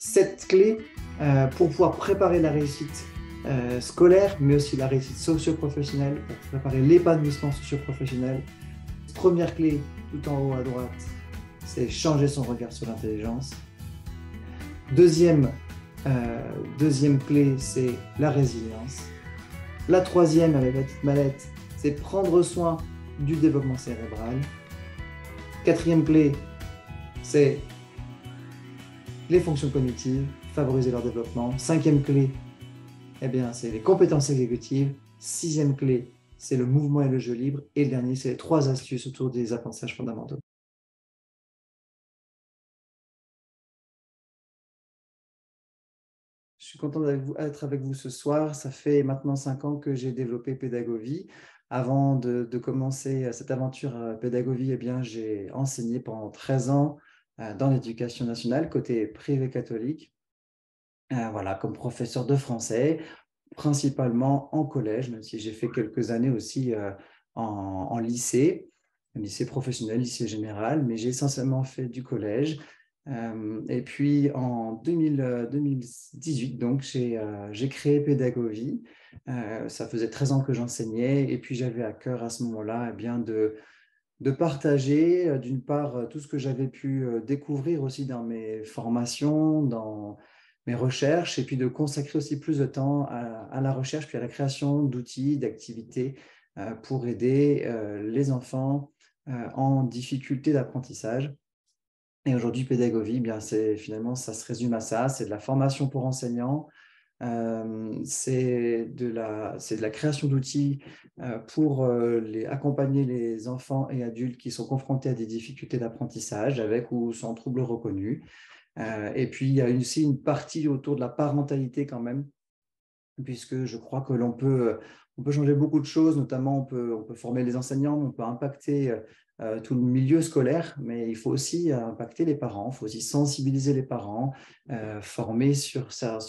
7 clés pour pouvoir préparer la réussite scolaire, mais aussi la réussite socio-professionnelle, pour préparer l'épanouissement socio-professionnel. Première clé, tout en haut à droite, c'est changer son regard sur l'intelligence. Deuxième clé, c'est la résilience. La troisième, avec la petite mallette, c'est prendre soin du développement cérébral. Quatrième clé, c'est les fonctions cognitives, favoriser leur développement. Cinquième clé, c'est les compétences exécutives. Sixième clé, c'est le mouvement et le jeu libre. Et le dernier, c'est les 3 astuces autour des apprentissages fondamentaux. Je suis content d'être avec vous ce soir. Ça fait maintenant 5 ans que j'ai développé Pédagovie. Avant de commencer cette aventure Pédagovie, j'ai enseigné pendant 13 ans dans l'éducation nationale, côté privé catholique, comme professeur de français, principalement en collège, même si j'ai fait quelques années aussi en lycée, lycée professionnel, lycée général, mais j'ai essentiellement fait du collège. Et puis en 2018, donc, j'ai créé Pédagovie. Ça faisait 13 ans que j'enseignais, et puis j'avais à cœur à ce moment-là de partager, d'une part, tout ce que j'avais pu découvrir aussi dans mes formations, dans mes recherches, et puis de consacrer aussi plus de temps à la recherche, puis à la création d'outils, d'activités pour aider les enfants en difficulté d'apprentissage. Et aujourd'hui, Pédagovie, finalement, ça se résume à ça, c'est de la formation pour enseignants, c'est de la création d'outils pour accompagner les enfants et adultes qui sont confrontés à des difficultés d'apprentissage avec ou sans troubles reconnus. Et puis, il y a aussi une partie autour de la parentalité quand même, puisque je crois que on peut changer beaucoup de choses, notamment on peut former les enseignants, on peut impacter tout le milieu scolaire, mais il faut aussi impacter les parents, il faut aussi sensibiliser les parents, former sur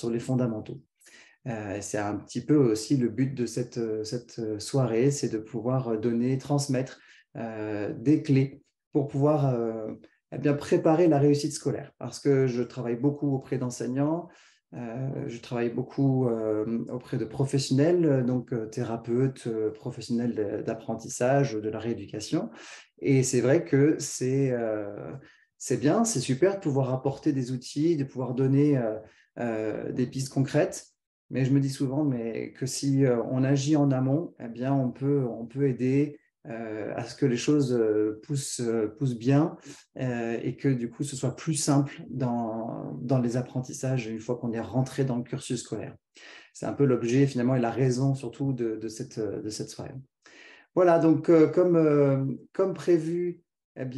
les fondamentaux. C'est un petit peu aussi le but de cette soirée, c'est de pouvoir transmettre des clés pour pouvoir préparer la réussite scolaire. Parce que je travaille beaucoup auprès d'enseignants, je travaille beaucoup auprès de professionnels, donc thérapeutes, professionnels d'apprentissage, de la rééducation. Et c'est vrai que c'est bien, c'est super de pouvoir apporter des outils, de pouvoir donner des pistes concrètes. Mais je me dis souvent que si on agit en amont, on peut aider à ce que les choses poussent bien et que du coup, ce soit plus simple dans les apprentissages une fois qu'on est rentré dans le cursus scolaire. C'est un peu l'objet finalement et la raison surtout de cette soirée. Voilà, donc comme prévu, il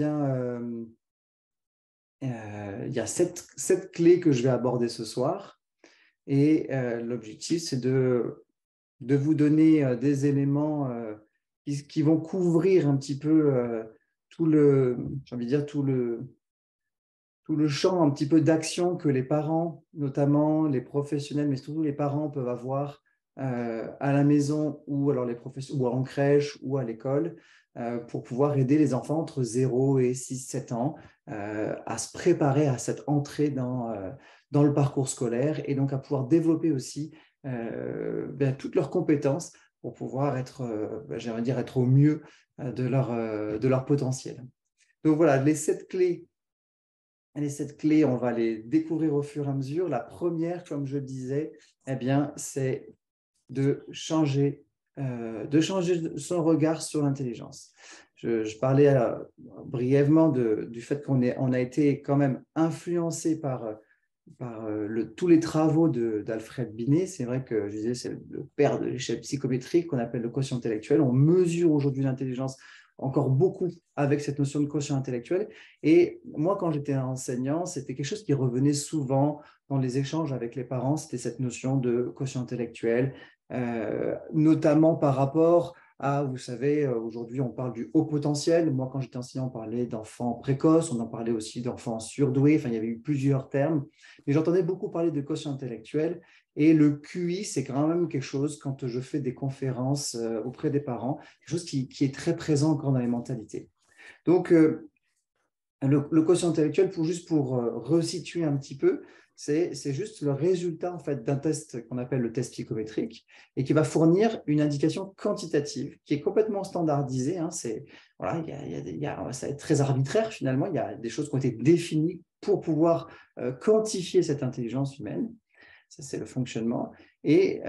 y a 7 clés que je vais aborder ce soir. Et l'objectif, c'est de vous donner des éléments qui vont couvrir un petit peu tout le champ un petit peu d'action que les parents, notamment les professionnels, mais surtout les parents peuvent avoir à la maison ou alors ou en crèche ou à l'école pour pouvoir aider les enfants entre 0 et 6-7 ans à se préparer à cette entrée dans le parcours scolaire et donc à pouvoir développer aussi toutes leurs compétences pour pouvoir être au mieux de leur potentiel. Donc voilà, les 7 clés, on va les découvrir au fur et à mesure. La première, comme je le disais, c'est de changer son regard sur l'intelligence. Je parlais brièvement du fait qu'on a été quand même influencé par tous les travaux d'Alfred Binet. C'est vrai que je disais, c'est le père de l'échelle psychométrique qu'on appelle le quotient intellectuel. On mesure aujourd'hui l'intelligence encore beaucoup avec cette notion de quotient intellectuel. Et moi, quand j'étais enseignant, c'était quelque chose qui revenait souvent dans les échanges avec les parents, c'était cette notion de quotient intellectuel, notamment par rapport à, vous savez, aujourd'hui, on parle du haut potentiel. Moi, quand j'étais enseignant, on parlait d'enfants précoces, on en parlait aussi d'enfants surdoués. Enfin, il y avait eu plusieurs termes. Mais j'entendais beaucoup parler de quotient intellectuel. Et le QI, c'est quand même quelque chose, quand je fais des conférences auprès des parents, quelque chose qui est très présent encore dans les mentalités. Donc, le quotient intellectuel, pour resituer un petit peu, c'est juste le résultat en fait, d'un test qu'on appelle le test psychométrique et qui va fournir une indication quantitative qui est complètement standardisée. Hein, voilà, ça va être très arbitraire finalement. Il y a des choses qui ont été définies pour pouvoir quantifier cette intelligence humaine. Ça, c'est le fonctionnement. Et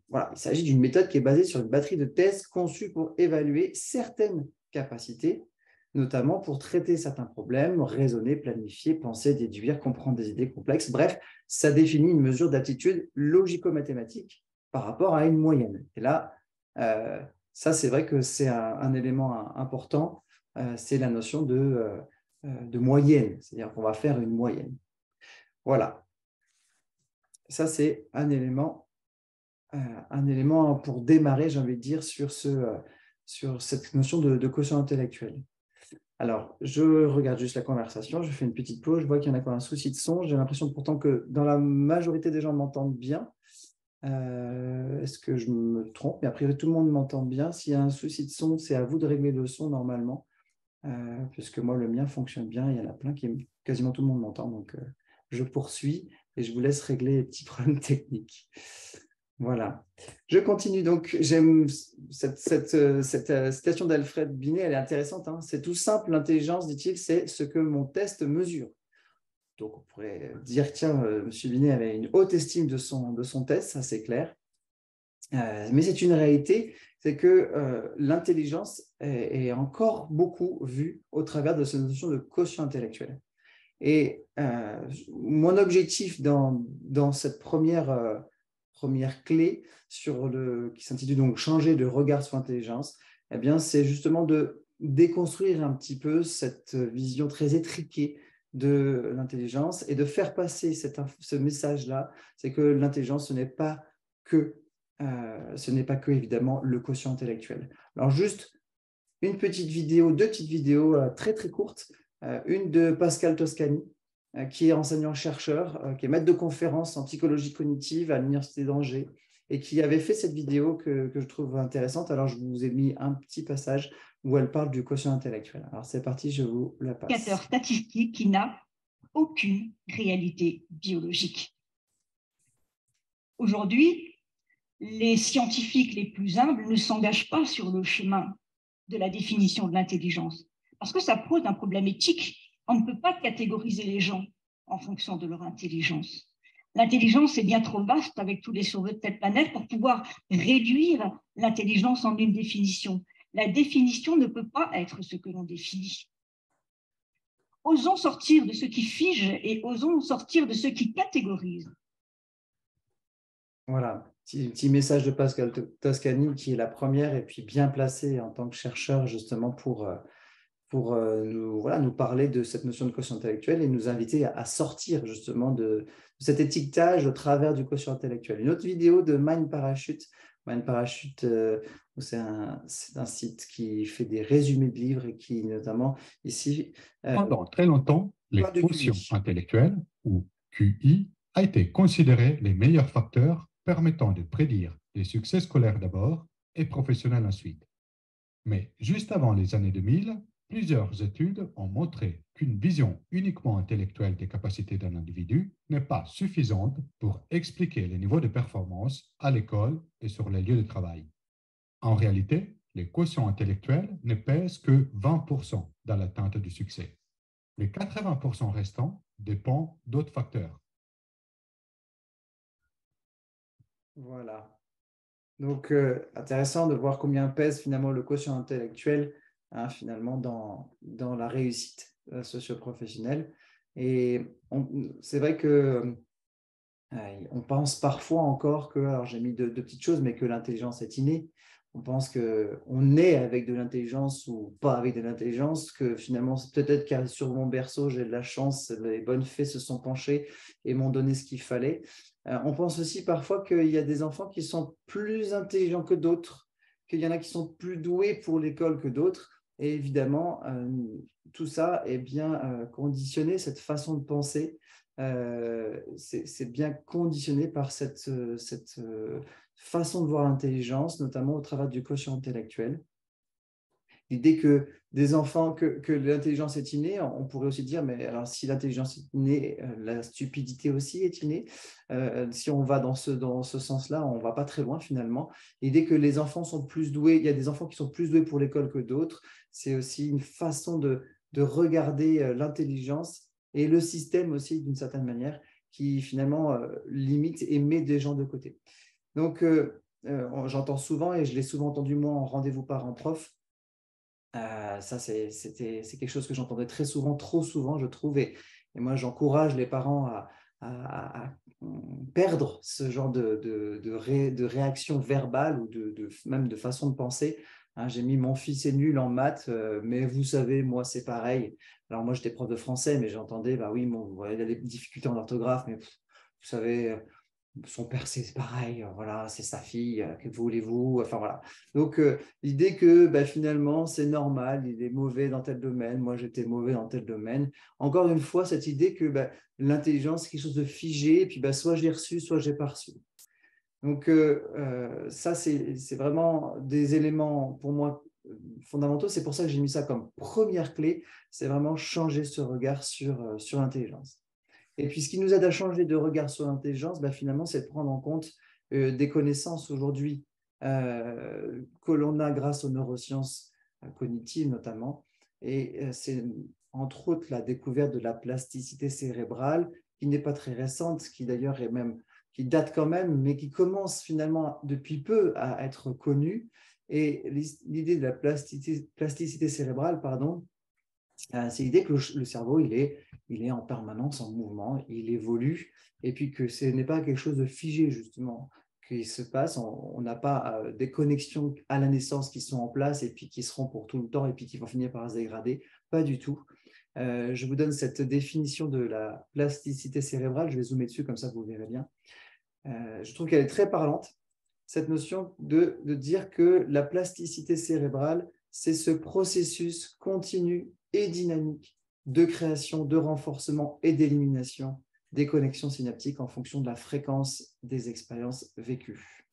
voilà, il s'agit d'une méthode qui est basée sur une batterie de tests conçue pour évaluer certaines capacités, notamment pour traiter certains problèmes, raisonner, planifier, penser, déduire, comprendre des idées complexes. Bref, ça définit une mesure d'aptitude logico-mathématique par rapport à une moyenne. Et là, ça, c'est vrai que c'est un élément important, c'est la notion de moyenne, c'est-à-dire qu'on va faire une moyenne. Voilà. Ça, c'est un élément pour démarrer, j'ai envie de dire, sur cette notion de quotient intellectuel. Alors, je regarde juste la conversation, je fais une petite pause, je vois qu'il y en a qui ont un souci de son. J'ai l'impression pourtant que dans la majorité des gens m'entendent bien. Est-ce que je me trompe? Mais a priori, tout le monde m'entend bien. S'il y a un souci de son, c'est à vous de régler le son normalement, puisque moi, le mien fonctionne bien. Il y en a plein quasiment tout le monde m'entend. Donc, je poursuis et je vous laisse régler les petits problèmes techniques. Voilà. Je continue. Donc, j'aime cette citation d'Alfred Binet, elle est intéressante. Hein. C'est tout simple, l'intelligence, dit-il, c'est ce que mon test mesure. Donc, on pourrait dire, tiens, M. Binet avait une haute estime de son test, ça c'est clair. Mais c'est une réalité, c'est que l'intelligence est encore beaucoup vue au travers de cette notion de quotient intellectuel. Et mon objectif dans cette première clé qui s'intitule donc Changer de regard sur l'intelligence, eh bien, c'est justement de déconstruire un petit peu cette vision très étriquée de l'intelligence et de faire passer ce message-là, c'est que l'intelligence, ce n'est pas que évidemment le quotient intellectuel. Alors juste deux petites vidéos très très courtes, une de Pascal Toscani, qui est enseignant-chercheur, qui est maître de conférence en psychologie cognitive à l'Université d'Angers et qui avait fait cette vidéo que je trouve intéressante. Alors, je vous ai mis un petit passage où elle parle du quotient intellectuel. Alors, c'est parti, je vous la passe. Indicateur statistique qui n'a aucune réalité biologique. Aujourd'hui, les scientifiques les plus humbles ne s'engagent pas sur le chemin de la définition de l'intelligence parce que ça pose un problème éthique. On ne peut pas catégoriser les gens en fonction de leur intelligence. L'intelligence est bien trop vaste avec tous les sauveurs de cette planète pour pouvoir réduire l'intelligence en une définition. La définition ne peut pas être ce que l'on définit. Osons sortir de ce qui fige et osons sortir de ce qui catégorise. Voilà, petit message de Pascal Toscani qui est la première et puis bien placée en tant que chercheur justement pour nous parler de cette notion de quotient intellectuel et nous inviter à sortir justement de cet étiquetage au travers du quotient intellectuel. Une autre vidéo de Mind Parachute. Mind Parachute, c'est un site qui fait des résumés de livres et qui notamment ici… Pendant très longtemps, les quotients intellectuels, ou QI, a été considéré les meilleurs facteurs permettant de prédire les succès scolaires d'abord et professionnels ensuite. Mais juste avant les années 2000, plusieurs études ont montré qu'une vision uniquement intellectuelle des capacités d'un individu n'est pas suffisante pour expliquer les niveaux de performance à l'école et sur les lieux de travail. En réalité, les quotients intellectuels ne pèsent que 20% dans l'atteinte du succès. Les 80% restants dépendent d'autres facteurs. Voilà. Donc, intéressant de voir combien pèse finalement le quotient intellectuel finalement dans la réussite socio-professionnelle. Et c'est vrai que on pense parfois encore que, alors j'ai mis deux petites choses, mais que l'intelligence est innée. On pense qu'on est avec de l'intelligence ou pas avec de l'intelligence, que finalement, c'est peut-être qu'à sur mon berceau, j'ai de la chance, les bonnes fées se sont penchées et m'ont donné ce qu'il fallait. On pense aussi parfois qu'il y a des enfants qui sont plus intelligents que d'autres, qu'il y en a qui sont plus doués pour l'école que d'autres. Et évidemment, tout ça est bien conditionné, cette façon de penser, c'est bien conditionné par cette façon de voir l'intelligence, notamment au travers du quotient intellectuel. L'idée que des enfants, que l'intelligence est innée, on pourrait aussi dire, mais alors si l'intelligence est innée, la stupidité aussi est innée. Si on va dans ce sens-là, on ne va pas très loin finalement. L'idée que les enfants sont plus doués, il y a des enfants qui sont plus doués pour l'école que d'autres, c'est aussi une façon de regarder l'intelligence et le système aussi d'une certaine manière qui finalement limite et met des gens de côté. Donc, j'entends souvent, et je l'ai souvent entendu moi en rendez-vous parents-prof, ça, c'est quelque chose que j'entendais très souvent, trop souvent, je trouve. Et moi, j'encourage les parents à perdre ce genre de réaction verbale ou même de façon de penser. Hein, j'ai mis mon fils est nul en maths, mais vous savez, moi, c'est pareil. Alors, moi, j'étais prof de français, mais j'entendais, bah oui, bon, il a des difficultés en orthographe, mais vous savez, son père, c'est pareil, voilà, c'est sa fille, que voulez-vous, enfin voilà. Donc, l'idée que finalement, c'est normal, il est mauvais dans tel domaine, moi j'étais mauvais dans tel domaine. Encore une fois, cette idée que l'intelligence, c'est quelque chose de figé, et puis soit j'ai reçu, soit j'ai pas reçu. Donc, ça, c'est vraiment des éléments pour moi fondamentaux. C'est pour ça que j'ai mis ça comme première clé, c'est vraiment changer ce regard sur l'intelligence. Et puis, ce qui nous aide à changer de regard sur l'intelligence, finalement, c'est de prendre en compte des connaissances aujourd'hui que l'on a grâce aux neurosciences cognitives notamment. Et c'est entre autres la découverte de la plasticité cérébrale, qui n'est pas très récente, qui d'ailleurs est même, qui date quand même, mais qui commence finalement depuis peu à être connue. Et l'idée de la plasticité cérébrale, pardon, c'est l'idée que le cerveau, il est en permanence en mouvement, il évolue, et puis que ce n'est pas quelque chose de figé, justement, qui se passe. On n'a pas des connexions à la naissance qui sont en place et puis qui seront pour tout le temps et puis qui vont finir par se dégrader. Pas du tout. Je vous donne cette définition de la plasticité cérébrale. Je vais zoomer dessus, comme ça vous verrez bien. Je trouve qu'elle est très parlante, cette notion de dire que la plasticité cérébrale, c'est ce processus continu et dynamique de création, de renforcement et d'élimination des connexions synaptiques en fonction de la fréquence des expériences vécues.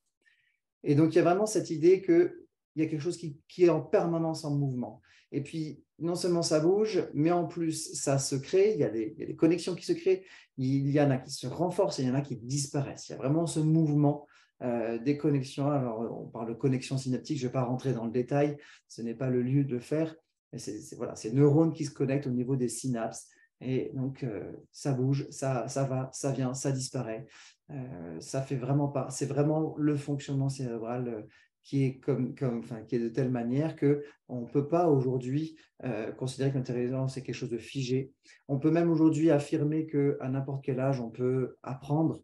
Et donc, il y a vraiment cette idée qu'il y a quelque chose qui est en permanence en mouvement. Et puis, non seulement ça bouge, mais en plus, ça se crée, il y a des connexions qui se créent, il y en a qui se renforcent et il y en a qui disparaissent. Il y a vraiment ce mouvement des connexions. Alors, on parle de connexions synaptiques, je ne vais pas rentrer dans le détail, ce n'est pas le lieu de le faire, mais voilà, c'est neurones qui se connectent au niveau des synapses. Et donc, ça bouge, ça va, ça vient, ça disparaît. Ça fait vraiment pas, c'est vraiment le fonctionnement cérébral qui est qui est de telle manière qu'on ne peut pas aujourd'hui considérer que l'intelligence est quelque chose de figé. On peut même aujourd'hui affirmer qu'à n'importe quel âge, on peut apprendre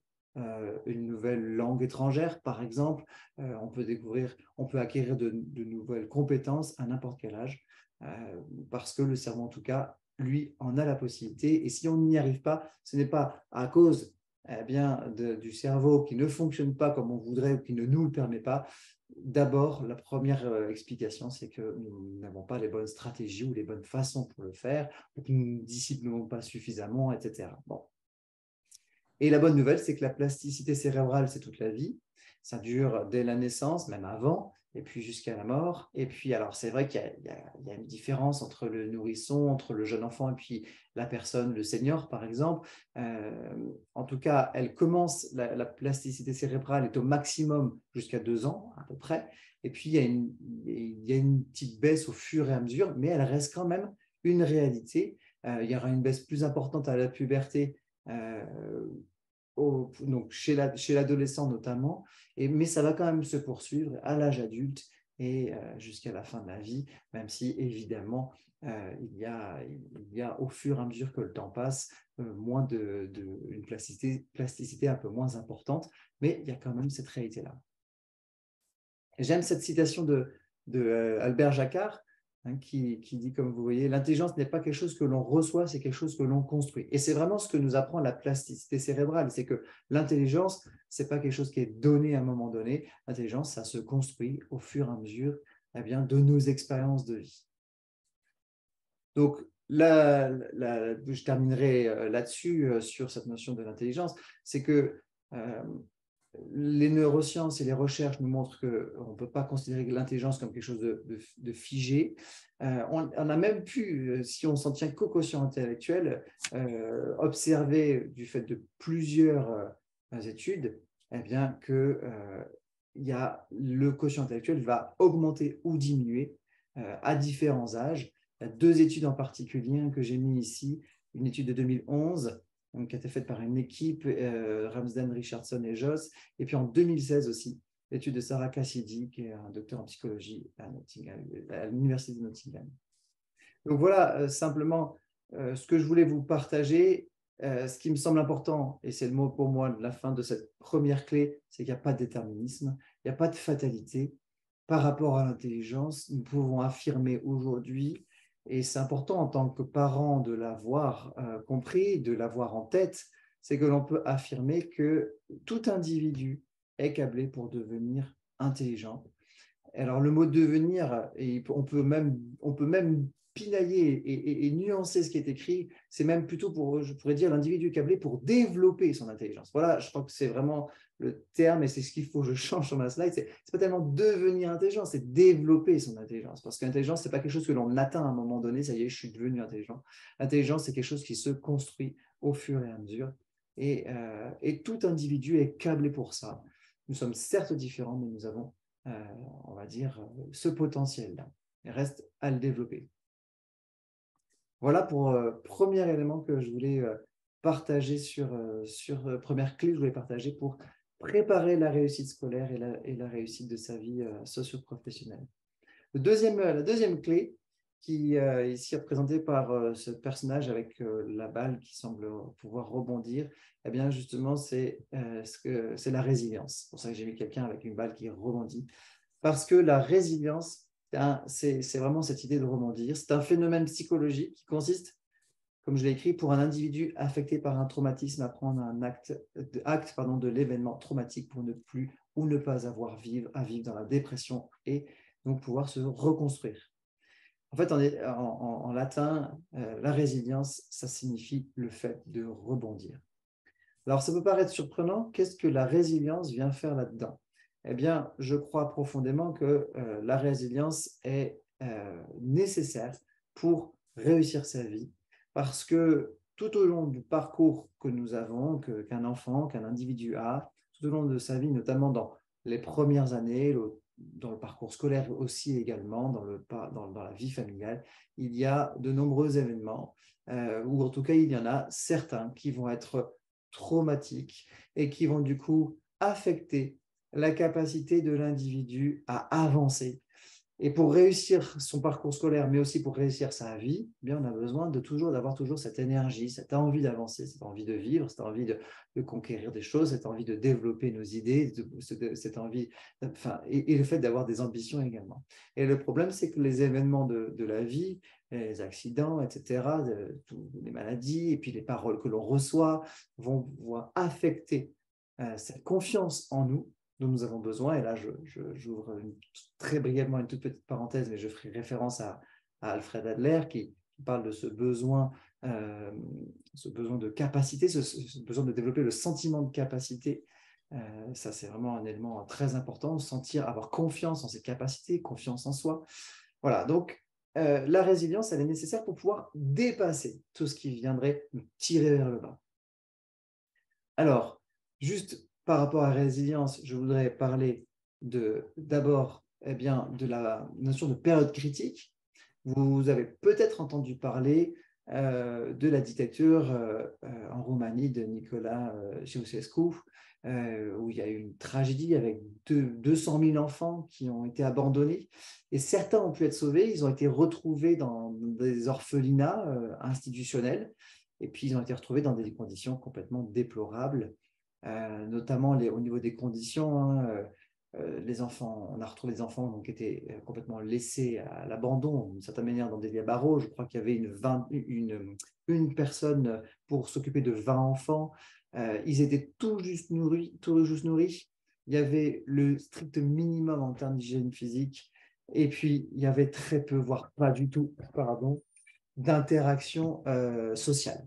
une nouvelle langue étrangère, par exemple. On peut acquérir de nouvelles compétences à n'importe quel âge, parce que le cerveau, en tout cas, lui, en a la possibilité. Et si on n'y arrive pas, ce n'est pas à cause du cerveau qui ne fonctionne pas comme on voudrait ou qui ne nous le permet pas. D'abord, la première explication, c'est que nous n'avons pas les bonnes stratégies ou les bonnes façons pour le faire, ou que nous ne disciplinons pas suffisamment, etc. Bon. Et la bonne nouvelle, c'est que la plasticité cérébrale, c'est toute la vie. Ça dure dès la naissance, même avant, et puis jusqu'à la mort. Et puis, alors, c'est vrai qu'il y a une différence entre le nourrisson, entre le jeune enfant et puis la personne, le senior, par exemple. En tout cas, elle commence, la plasticité cérébrale est au maximum jusqu'à 2 ans, à peu près. Et puis, il y a une petite baisse au fur et à mesure, mais elle reste quand même une réalité. Il y aura une baisse plus importante à la puberté, donc chez l'adolescent notamment, mais ça va quand même se poursuivre à l'âge adulte et jusqu'à la fin de la vie, même si évidemment il y a au fur et à mesure que le temps passe moins une plasticité un peu moins importante, mais il y a quand même cette réalité-là. J'aime cette citation de Albert Jacquard, qui dit, comme vous voyez, l'intelligence n'est pas quelque chose que l'on reçoit, c'est quelque chose que l'on construit. Et c'est vraiment ce que nous apprend la plasticité cérébrale, c'est que l'intelligence, ce n'est pas quelque chose qui est donné à un moment donné. L'intelligence, ça se construit au fur et à mesure de nos expériences de vie. Donc, je terminerai là-dessus, sur cette notion de l'intelligence, c'est que les neurosciences et les recherches nous montrent qu'on ne peut pas considérer l'intelligence comme quelque chose de figé. On a même pu, si on s'en tient qu'au quotient intellectuel, observer du fait de plusieurs études, eh bien, que le quotient intellectuel va augmenter ou diminuer à différents âges. Il y a 2 études en particulier que j'ai mis ici, une étude de 2011 qui a été faite par une équipe, Ramsden, Richardson et Joss, et puis en 2016 aussi, l'étude de Sarah Cassidy, qui est un docteur en psychologie à l'université de Nottingham. Donc voilà, simplement, ce que je voulais vous partager, ce qui me semble important, et c'est le mot pour moi de la fin de cette première clé, c'est qu'il n'y a pas de déterminisme, il n'y a pas de fatalité. Par rapport à l'intelligence, nous pouvons affirmer aujourd'hui, et c'est important en tant que parent de l'avoir compris, de l'avoir en tête, c'est que l'on peut affirmer que tout individu est câblé pour devenir intelligent. Alors le mot devenir, et on peut même pinailler et nuancer ce qui est écrit, c'est même plutôt je pourrais dire, l'individu câblé pour développer son intelligence. Voilà, je crois que c'est vraiment le terme, et c'est ce qu'il faut que je change sur ma slide. C'est pas tellement devenir intelligent, c'est développer son intelligence. Parce qu'intelligence, c'est pas quelque chose que l'on atteint à un moment donné, ça y est, je suis devenu intelligent. L'intelligence, c'est quelque chose qui se construit au fur et à mesure. Et tout individu est câblé pour ça. Nous sommes certes différents, mais nous avons on va dire, ce potentiel-là. Il reste à le développer. Voilà pour le premier élément que je voulais partager première clé que je voulais partager pour préparer la réussite scolaire et la réussite de sa vie socio-professionnelle. La deuxième clé, qui est ici représentée par ce personnage avec la balle qui semble pouvoir rebondir, eh bien justement, c'est la résilience. C'est pour ça que j'ai mis quelqu'un avec une balle qui rebondit. Parce que la résilience, c'est vraiment cette idée de rebondir. C'est un phénomène psychologique qui consiste, comme je l'ai écrit, pour un individu affecté par un traumatisme à prendre un acte de l'événement traumatique pour ne plus ou ne pas avoir à vivre dans la dépression et donc pouvoir se reconstruire. En fait, en latin, la résilience, ça signifie le fait de rebondir. Alors, ça peut paraître surprenant. Qu'est-ce que la résilience vient faire là-dedans? Eh bien, je crois profondément que la résilience est nécessaire pour réussir sa vie, parce que tout au long du parcours que nous avons, qu'un enfant, qu'un individu a, tout au long de sa vie, notamment dans les premières années, dans le parcours scolaire aussi également, dans la vie familiale, il y a de nombreux événements, ou en tout cas, il y en a certains qui vont être traumatiques et qui vont du coup affecter la capacité de l'individu à avancer. Et pour réussir son parcours scolaire, mais aussi pour réussir sa vie, eh bien, on a besoin d'avoir toujours cette énergie, cette envie d'avancer, cette envie de vivre, cette envie de conquérir des choses, cette envie de développer nos idées, cette envie, et le fait d'avoir des ambitions également. Et le problème, c'est que les événements de la vie, les accidents, etc., les maladies, et puis les paroles que l'on reçoit vont affecter cette confiance en nous dont nous avons besoin. Et là, j'ouvre très brièvement une toute petite parenthèse, mais je ferai référence à Alfred Adler qui parle de ce besoin de capacité, ce besoin de développer le sentiment de capacité. Ça, c'est vraiment un élément très important, avoir confiance en ses capacités, confiance en soi. Voilà, donc la résilience, elle est nécessaire pour pouvoir dépasser tout ce qui viendrait nous tirer vers le bas. Alors, juste par rapport à la résilience, je voudrais parler d'abord de la notion de période critique. Vous avez peut-être entendu parler de la dictature en Roumanie de Nicolae Ceausescu, où il y a eu une tragédie avec 200 000 enfants qui ont été abandonnés. Et certains ont pu être sauvés, ils ont été retrouvés dans des orphelinats institutionnels, et puis ils ont été retrouvés dans des conditions complètement déplorables. Notamment au niveau des conditions, les enfants, on a retrouvé des enfants qui étaient complètement laissés à l'abandon, d'une certaine manière, dans des lits à barreaux. Je crois qu'il y avait une personne pour s'occuper de 20 enfants. Ils étaient tout juste nourris. Il y avait le strict minimum en termes d'hygiène physique. Et puis, il y avait très peu, voire pas du tout, d'interaction sociale.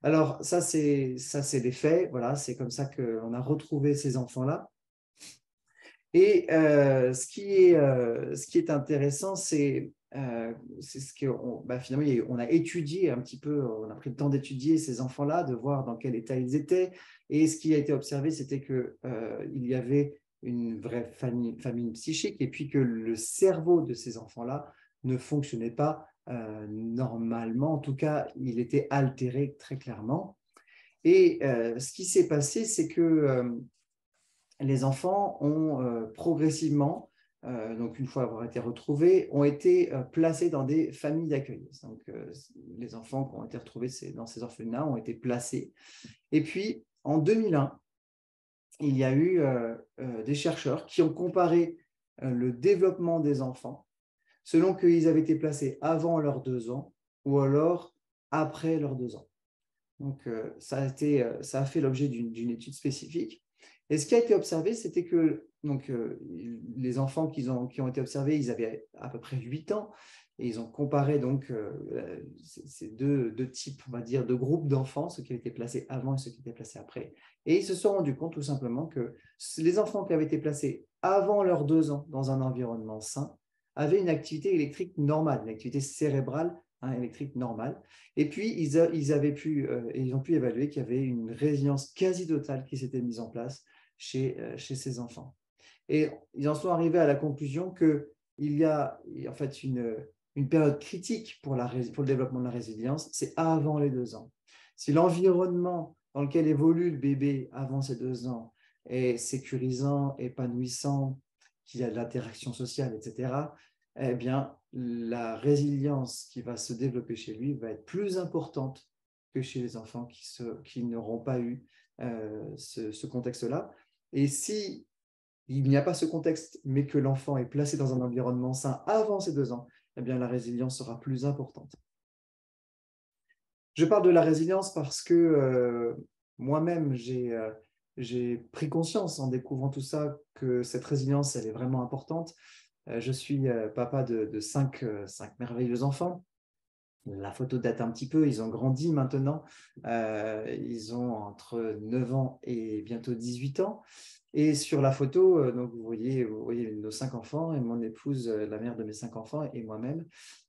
Alors, ça, c'est des faits. Voilà, c'est comme ça qu'on a retrouvé ces enfants-là. Et ce qui est intéressant, c'est ce que finalement, on a étudié un petit peu, on a pris le temps d'étudier ces enfants-là, de voir dans quel état ils étaient. Et ce qui a été observé, c'était qu'il y avait une vraie famine psychique et puis que le cerveau de ces enfants-là ne fonctionnait pas normalement. En tout cas, il était altéré très clairement. Et ce qui s'est passé, c'est que les enfants ont progressivement, donc une fois avoir été retrouvés, ont été placés dans des familles d'accueil. Donc, les enfants qui ont été retrouvés dans ces orphelinats ont été placés. Et puis, en 2001, il y a eu des chercheurs qui ont comparé le développement des enfants selon qu'ils avaient été placés avant leurs 2 ans ou alors après leurs 2 ans. Donc, ça a fait l'objet d'une étude spécifique. Et ce qui a été observé, c'était que les enfants qui ont été observés, ils avaient à peu près 8 ans. Et ils ont comparé donc ces deux types, on va dire, de groupes d'enfants, ceux qui avaient été placés avant et ceux qui étaient placés après. Et ils se sont rendus compte tout simplement que les enfants qui avaient été placés avant leurs 2 ans dans un environnement sain avaient une activité électrique normale, une activité cérébrale électrique normale. Et puis, ils ont pu évaluer qu'il y avait une résilience quasi totale qui s'était mise en place chez ces enfants. Et ils en sont arrivés à la conclusion qu'il y a en fait une période critique pour le développement de la résilience, c'est avant les 2 ans. Si l'environnement dans lequel évolue le bébé avant ses 2 ans est sécurisant, épanouissant, qu'il y a de l'interaction sociale, etc., eh bien, la résilience qui va se développer chez lui va être plus importante que chez les enfants qui n'auront pas eu ce contexte-là. Et si il n'y a pas ce contexte, mais que l'enfant est placé dans un environnement sain avant ses 2 ans, eh bien, la résilience sera plus importante. Je parle de la résilience parce que moi-même, j'ai pris conscience en découvrant tout ça que cette résilience, elle est vraiment importante. Je suis papa de 5 merveilleux enfants. La photo date un petit peu, ils ont grandi maintenant. Ils ont entre 9 ans et bientôt 18 ans. Et sur la photo, donc vous voyez nos 5 enfants et mon épouse, la mère de mes 5 enfants et moi-même.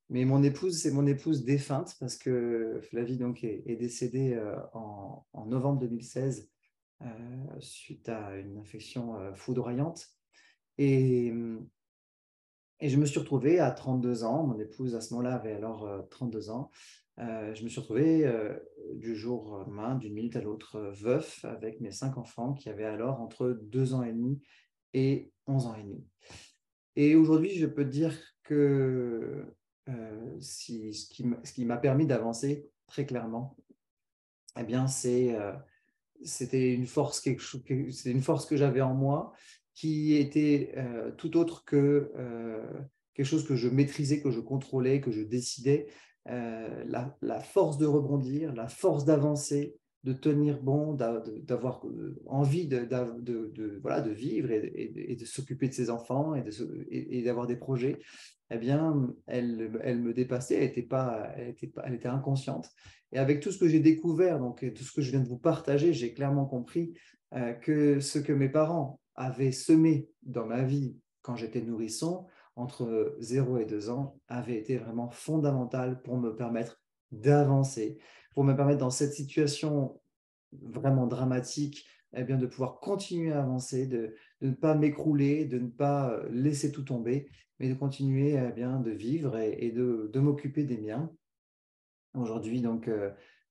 Mais mon épouse, c'est mon épouse défunte parce que Flavie donc, est décédée en novembre 2016 suite à une infection foudroyante. Et je me suis retrouvé à 32 ans, mon épouse à ce moment-là avait alors 32 ans, je me suis retrouvé du jour au lendemain, d'une minute à l'autre, veuf avec mes 5 enfants qui avaient alors entre 2 ans et demi et 11 ans et demi. Et aujourd'hui, je peux te dire que ce qui m'a permis d'avancer très clairement, eh bien, c'était une force, c'était une force que j'avais en moi qui était tout autre que quelque chose que je maîtrisais, que je contrôlais, que je décidais. La force de rebondir, la force d'avancer, de tenir bon, d'avoir envie voilà, de vivre et de s'occuper de ses enfants et d'avoir des projets, eh bien, elle me dépassait, elle était inconsciente. Et avec tout ce que j'ai découvert, donc tout ce que je viens de vous partager, j'ai clairement compris que ce que mes parents avaient semé dans ma vie quand j'étais nourrisson, entre 0 et 2 ans, avait été vraiment fondamental pour me permettre d'avancer, pour me permettre dans cette situation vraiment dramatique, eh bien, de pouvoir continuer à avancer, de ne pas m'écrouler, de ne pas laisser tout tomber, mais de continuer eh bien, de vivre et de m'occuper des miens. Aujourd'hui, donc,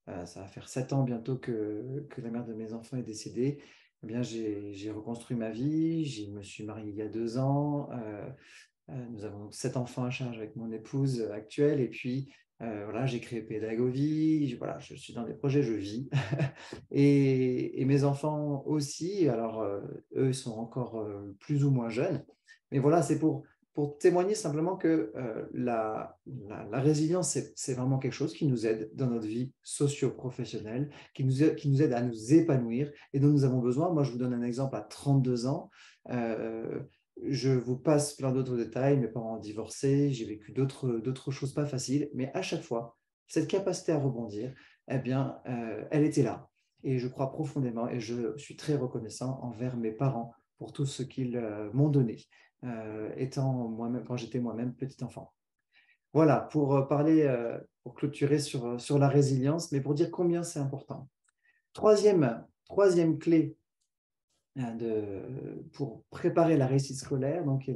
ça va faire 7 ans bientôt que la mère de mes enfants est décédée. Eh bien, j'ai reconstruit ma vie, je me suis marié il y a 2 ans. Nous avons 7 enfants à charge avec mon épouse actuelle. Et puis, voilà, j'ai créé Pédagovie. Voilà, je suis dans des projets, je vis. Et mes enfants aussi. Alors, eux, ils sont encore plus ou moins jeunes. Mais voilà, c'est pour témoigner simplement que la résilience, c'est vraiment quelque chose qui nous aide dans notre vie socio-professionnelle, qui nous aide à nous épanouir et dont nous avons besoin. Moi, je vous donne un exemple à 32 ans. Je vous passe plein d'autres détails. Mes parents ont divorcé, j'ai vécu d'autres choses pas faciles, mais à chaque fois, cette capacité à rebondir, eh bien, elle était là. Et je crois profondément et je suis très reconnaissant envers mes parents pour tout ce qu'ils m'ont donné, quand j'étais moi-même petit enfant. Voilà, pour parler, pour clôturer sur la résilience, mais pour dire combien c'est important. Troisième clé pour préparer la réussite scolaire donc, et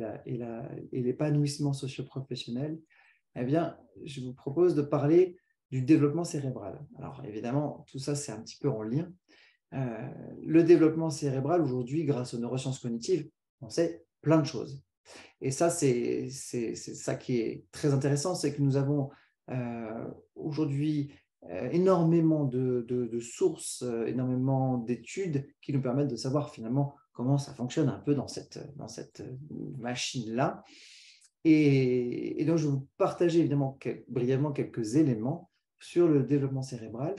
l'épanouissement socio-professionnel, eh bien, je vous propose de parler du développement cérébral. Alors, évidemment, tout ça, c'est un petit peu en lien. Le développement cérébral, aujourd'hui, grâce aux neurosciences cognitives, on sait plein de choses. Et ça, c'est ça qui est très intéressant, c'est que nous avons aujourd'hui énormément de sources, énormément d'études qui nous permettent de savoir finalement comment ça fonctionne un peu dans cette machine-là. Et donc, je vais vous partager évidemment brièvement quelques éléments sur le développement cérébral,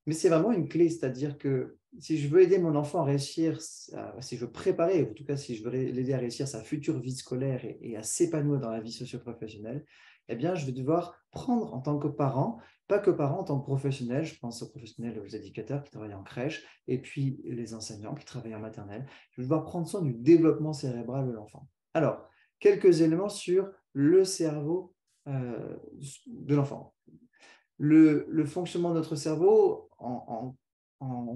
mais c'est vraiment une clé, c'est-à-dire que si je veux aider mon enfant à réussir, si je veux préparer, en tout cas si je veux l'aider à réussir sa future vie scolaire et à s'épanouir dans la vie socio-professionnelle, eh bien, je vais devoir prendre en tant que parent, pas que parent, en tant que professionnel, je pense aux professionnels, aux éducateurs qui travaillent en crèche, et puis les enseignants qui travaillent en maternelle, je vais devoir prendre soin du développement cérébral de l'enfant. Alors, quelques éléments sur le cerveau de l'enfant. Le fonctionnement de notre cerveau, en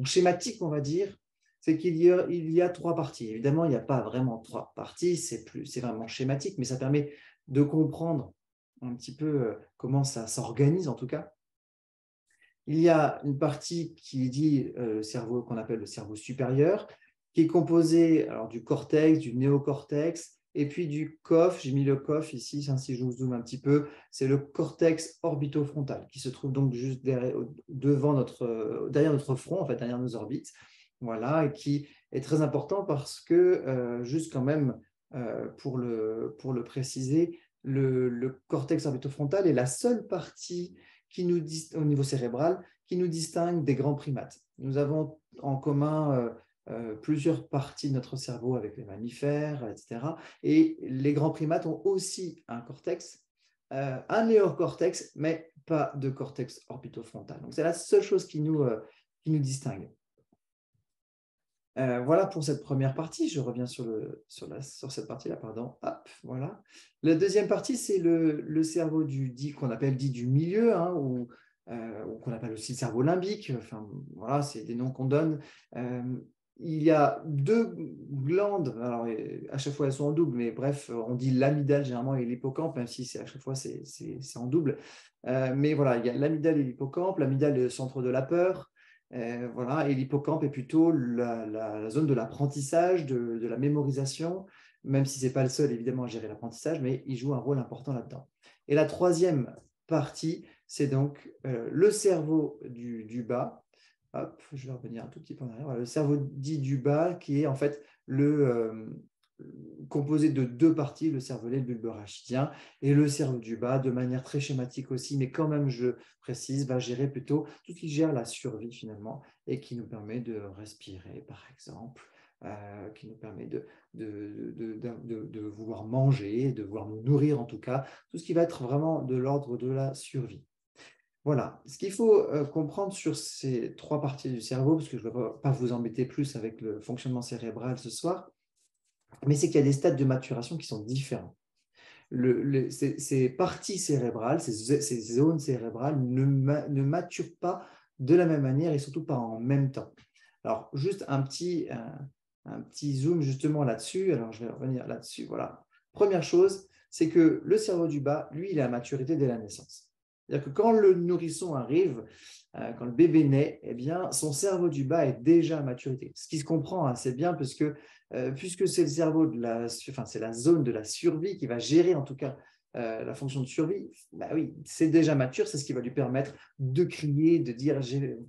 schématique, on va dire, c'est qu'il y a trois parties. Évidemment, il n'y a pas vraiment trois parties, c'est vraiment schématique, mais ça permet de comprendre un petit peu comment ça s'organise en tout cas. Il y a une partie qui dit le cerveau qu'on appelle le cerveau supérieur, qui est composé alors, du cortex, du néocortex, et puis du COF. J'ai mis le COF ici, si je vous zoome un petit peu, c'est le cortex orbitofrontal, qui se trouve donc juste derrière notre front, en fait, derrière nos orbites. Voilà, et qui est très important parce que, juste quand même, pour le préciser, le cortex orbitofrontal est la seule partie au niveau cérébral qui nous distingue des grands primates. Nous avons en commun plusieurs parties de notre cerveau avec les mammifères, etc. Et les grands primates ont aussi un cortex, un néocortex, mais pas de cortex orbitofrontal. Donc, c'est la seule chose qui nous distingue. Voilà pour cette première partie. Je reviens sur cette partie-là, pardon. Hop, voilà. La deuxième partie, c'est le cerveau qu'on appelle du milieu, hein, ou qu'on appelle aussi le cerveau limbique. Enfin, voilà, c'est des noms qu'on donne. Il y a deux glandes, alors à chaque fois elles sont en double, mais bref, on dit l'amygdale généralement et l'hippocampe, même si à chaque fois c'est en double. Mais voilà, il y a l'amygdale et l'hippocampe. L'amygdale est le centre de la peur. Voilà, et l'hippocampe est plutôt la zone de l'apprentissage, de la mémorisation, même si ce n'est pas le seul évidemment à gérer l'apprentissage, mais il joue un rôle important là-dedans. Et la troisième partie, c'est donc le cerveau du bas. Hop, je vais revenir un tout petit peu en arrière. Voilà, le cerveau dit du bas, qui est en fait composé de deux parties, le cervelet, le bulbe rachidien, et le cerveau du bas, de manière très schématique aussi, mais quand même, je précise, va gérer plutôt tout ce qui gère la survie finalement, et qui nous permet de respirer, par exemple, qui nous permet de vouloir manger, de vouloir nous nourrir en tout cas, tout ce qui va être vraiment de l'ordre de la survie. Voilà, ce qu'il faut comprendre sur ces trois parties du cerveau, parce que je ne vais pas vous embêter plus avec le fonctionnement cérébral ce soir, mais c'est qu'il y a des stades de maturation qui sont différents. Ces parties cérébrales, ces zones cérébrales ne maturent pas de la même manière et surtout pas en même temps. Alors, juste un petit zoom justement là-dessus. Alors, je vais revenir là-dessus. Voilà. Première chose, c'est que le cerveau du bas, lui, il est à maturité dès la naissance. C'est-à-dire que quand le nourrisson arrive, quand le bébé naît, eh bien, son cerveau du bas est déjà à maturité. Ce qui se comprend assez bien, puisque c'est le cerveau c'est la zone de la survie qui va gérer en tout cas la fonction de survie. Bah oui, c'est déjà mature, c'est ce qui va lui permettre de crier, de dire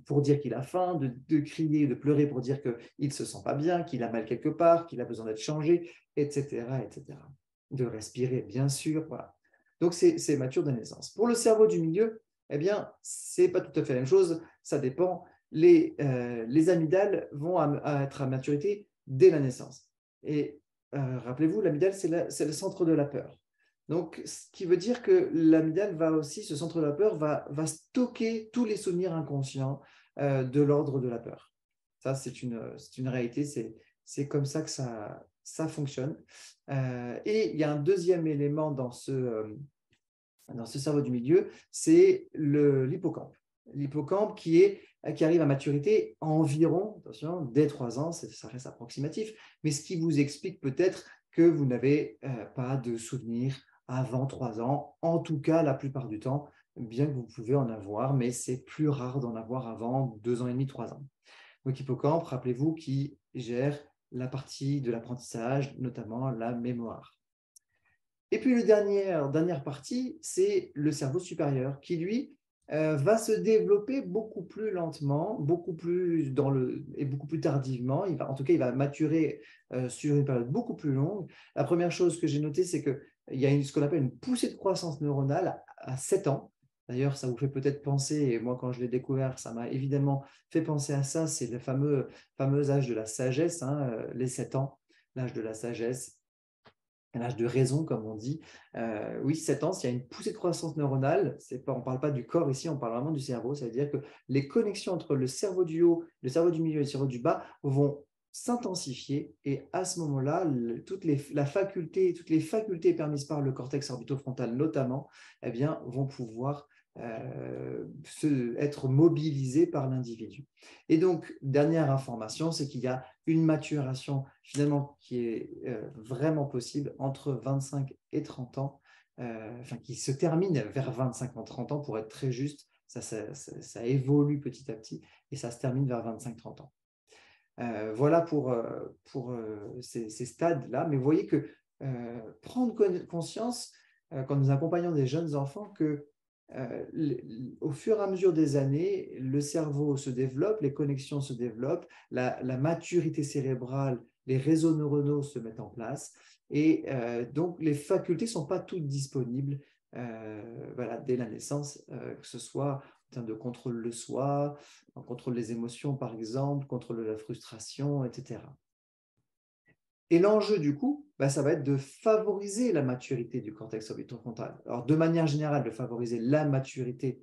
pour dire qu'il a faim, de crier, de pleurer pour dire qu'il ne se sent pas bien, qu'il a mal quelque part, qu'il a besoin d'être changé, etc., etc. De respirer, bien sûr, voilà. Donc, c'est mature de naissance. Pour le cerveau du milieu, eh bien, ce n'est pas tout à fait la même chose. Ça dépend. Les amygdales vont être à maturité dès la naissance. Et rappelez-vous, l'amygdale, c'est le centre de la peur. Donc, ce qui veut dire que l'amygdale va aussi, ce centre de la peur, va stocker tous les souvenirs inconscients de l'ordre de la peur. Ça, c'est une réalité, c'est comme ça que ça fonctionne. Et il y a un deuxième élément dans ce cerveau du milieu, c'est l'hippocampe. L'hippocampe qui arrive à maturité environ, attention, dès 3 ans, ça reste approximatif, mais ce qui vous explique peut-être que vous n'avez pas de souvenirs avant 3 ans, en tout cas la plupart du temps, bien que vous pouvez en avoir, mais c'est plus rare d'en avoir avant 2 ans et demi, 3 ans. Donc hippocampe, rappelez-vous, qui gère la partie de l'apprentissage, notamment la mémoire. Et puis, la dernière partie, c'est le cerveau supérieur qui, lui, va se développer beaucoup plus lentement, beaucoup plus tardivement. En tout cas, il va maturer sur une période beaucoup plus longue. La première chose que j'ai notée, c'est qu'il y a ce qu'on appelle une poussée de croissance neuronale à 7 ans. D'ailleurs, ça vous fait peut-être penser, et moi, quand je l'ai découvert, ça m'a évidemment fait penser à ça, c'est le fameux âge de la sagesse, hein, les 7 ans, l'âge de la sagesse. L'âge de raison, comme on dit. Oui, 7 ans, s'il y a une poussée de croissance neuronale, on ne parle pas du corps ici, on parle vraiment du cerveau. Ça veut dire que les connexions entre le cerveau du haut, le cerveau du milieu et le cerveau du bas vont s'intensifier. Et à ce moment-là, toutes les facultés permises par le cortex orbitofrontal notamment, eh bien, vont pouvoir être mobilisées par l'individu. Et donc, dernière information, c'est qu'il y a une maturation finalement qui est vraiment possible entre 25 et 30 ans, qui se termine vers 25 ans, 30 ans pour être très juste. Ça évolue petit à petit et ça se termine vers 25-30 ans. Voilà pour ces stades-là. Mais vous voyez que prendre conscience, quand nous accompagnons des jeunes enfants, que au fur et à mesure des années, le cerveau se développe, les connexions se développent, la maturité cérébrale, les réseaux neuronaux se mettent en place et donc les facultés ne sont pas toutes disponibles dès la naissance, que ce soit en termes de contrôle de soi, contrôle des émotions par exemple, contrôle de la frustration, etc. Et l'enjeu, du coup, ça va être de favoriser la maturité du cortex orbitofrontal. Alors, de manière générale, de favoriser la maturité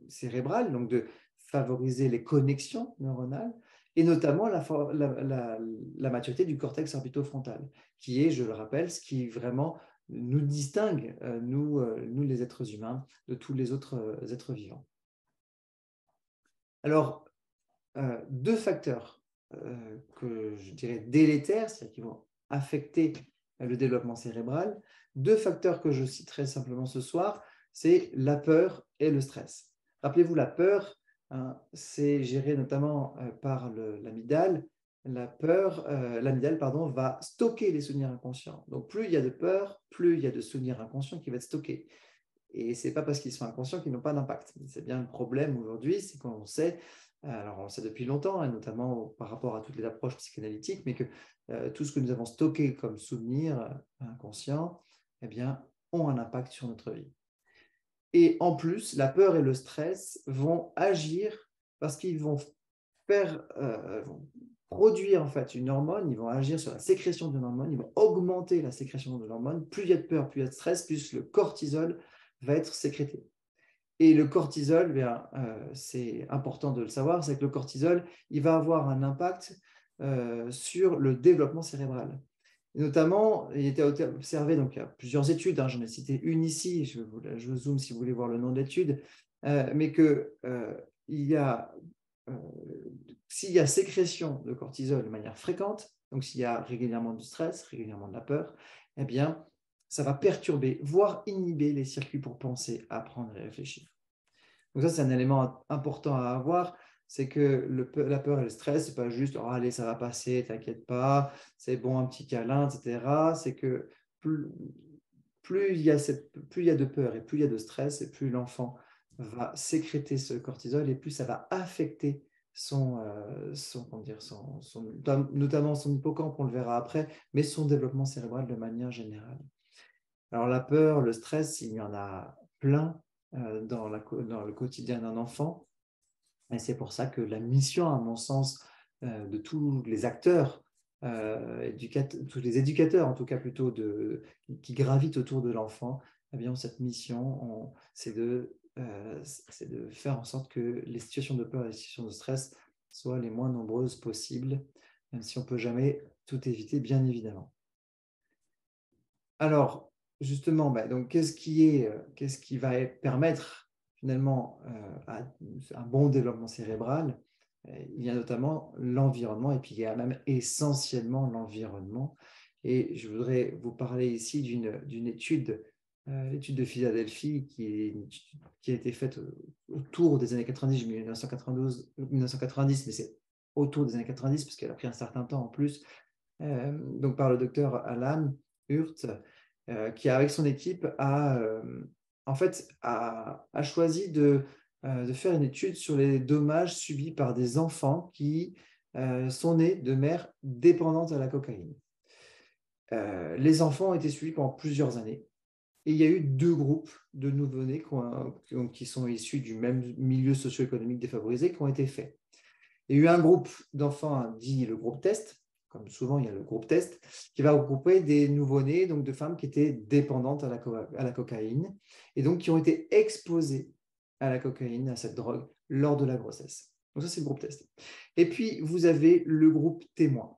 cérébrale, donc de favoriser les connexions neuronales, et notamment la maturité du cortex orbitofrontal, qui est, je le rappelle, ce qui vraiment nous distingue, nous les êtres humains, de tous les autres êtres vivants. Alors, 2 facteurs que je dirais délétères, c'est-à-dire qui vont affecter le développement cérébral. 2 facteurs que je citerai simplement ce soir, c'est la peur et le stress. Rappelez-vous, la peur, hein, c'est géré notamment par l'amygdale. L'amygdale va stocker les souvenirs inconscients. Donc, plus il y a de peur, plus il y a de souvenirs inconscients qui vont être stockés. Et ce n'est pas parce qu'ils sont inconscients qu'ils n'ont pas d'impact. C'est bien le problème aujourd'hui, c'est qu'on sait, alors on le sait depuis longtemps, et notamment par rapport à toutes les approches psychanalytiques, mais que tout ce que nous avons stocké comme souvenirs inconscients, eh bien, ont un impact sur notre vie. Et en plus, la peur et le stress vont agir parce qu'ils vont produire en fait une hormone, ils vont agir sur la sécrétion d'une hormone, ils vont augmenter la sécrétion de l'hormone. Plus il y a de peur, plus il y a de stress, plus le cortisol va être sécrété. Et le cortisol, c'est important de le savoir, c'est que le cortisol, il va avoir un impact sur le développement cérébral. Et notamment, il a été observé, donc il y a plusieurs études, hein, j'en ai cité une ici, je zoome si vous voulez voir le nom de l'étude, mais que s'il y a sécrétion de cortisol de manière fréquente, donc s'il y a régulièrement du stress, régulièrement de la peur, eh bien, ça va perturber, voire inhiber les circuits pour penser, apprendre et réfléchir. Donc ça, c'est un élément important à avoir, c'est que la peur et le stress, ce n'est pas juste « oh, allez, ça va passer, t'inquiète pas, c'est bon, un petit câlin, etc. » C'est que plus il y a de peur et plus il y a de stress, et plus l'enfant va sécréter ce cortisol, et plus ça va affecter notamment son hippocampe, on le verra après, mais son développement cérébral de manière générale. Alors la peur, le stress, il y en a plein dans le quotidien d'un enfant. Et c'est pour ça que la mission, à mon sens, de tous les acteurs tous les éducateurs, en tout cas plutôt, qui gravitent autour de l'enfant, eh bien, ont cette mission, c'est de faire en sorte que les situations de peur et les situations de stress soient les moins nombreuses possibles, même si on ne peut jamais tout éviter, bien évidemment. Alors, justement, donc, qu'est-ce qui va permettre finalement un bon développement cérébral? Il y a notamment l'environnement, et puis il y a même essentiellement l'environnement. Et je voudrais vous parler ici d'une étude, l'étude de Philadelphie, qui a été faite autour des années 90, 1992, 1990, mais c'est autour des années 90, parce qu'elle a pris un certain temps en plus, donc par le docteur Alan Hurt, qui, avec son équipe, en fait, a choisi de faire une étude sur les dommages subis par des enfants qui sont nés de mères dépendantes à la cocaïne. Les enfants ont été suivis pendant plusieurs années. Et il y a eu 2 groupes de nouveau-nés qui sont issus du même milieu socio-économique défavorisé qui ont été faits. Il y a eu un groupe d'enfants dit le groupe test, comme souvent il y a le groupe test, qui va regrouper des nouveau-nés, donc de femmes qui étaient dépendantes à la cocaïne, et donc qui ont été exposées à la cocaïne, à cette drogue, lors de la grossesse. Donc ça, c'est le groupe test. Et puis, vous avez le groupe témoin.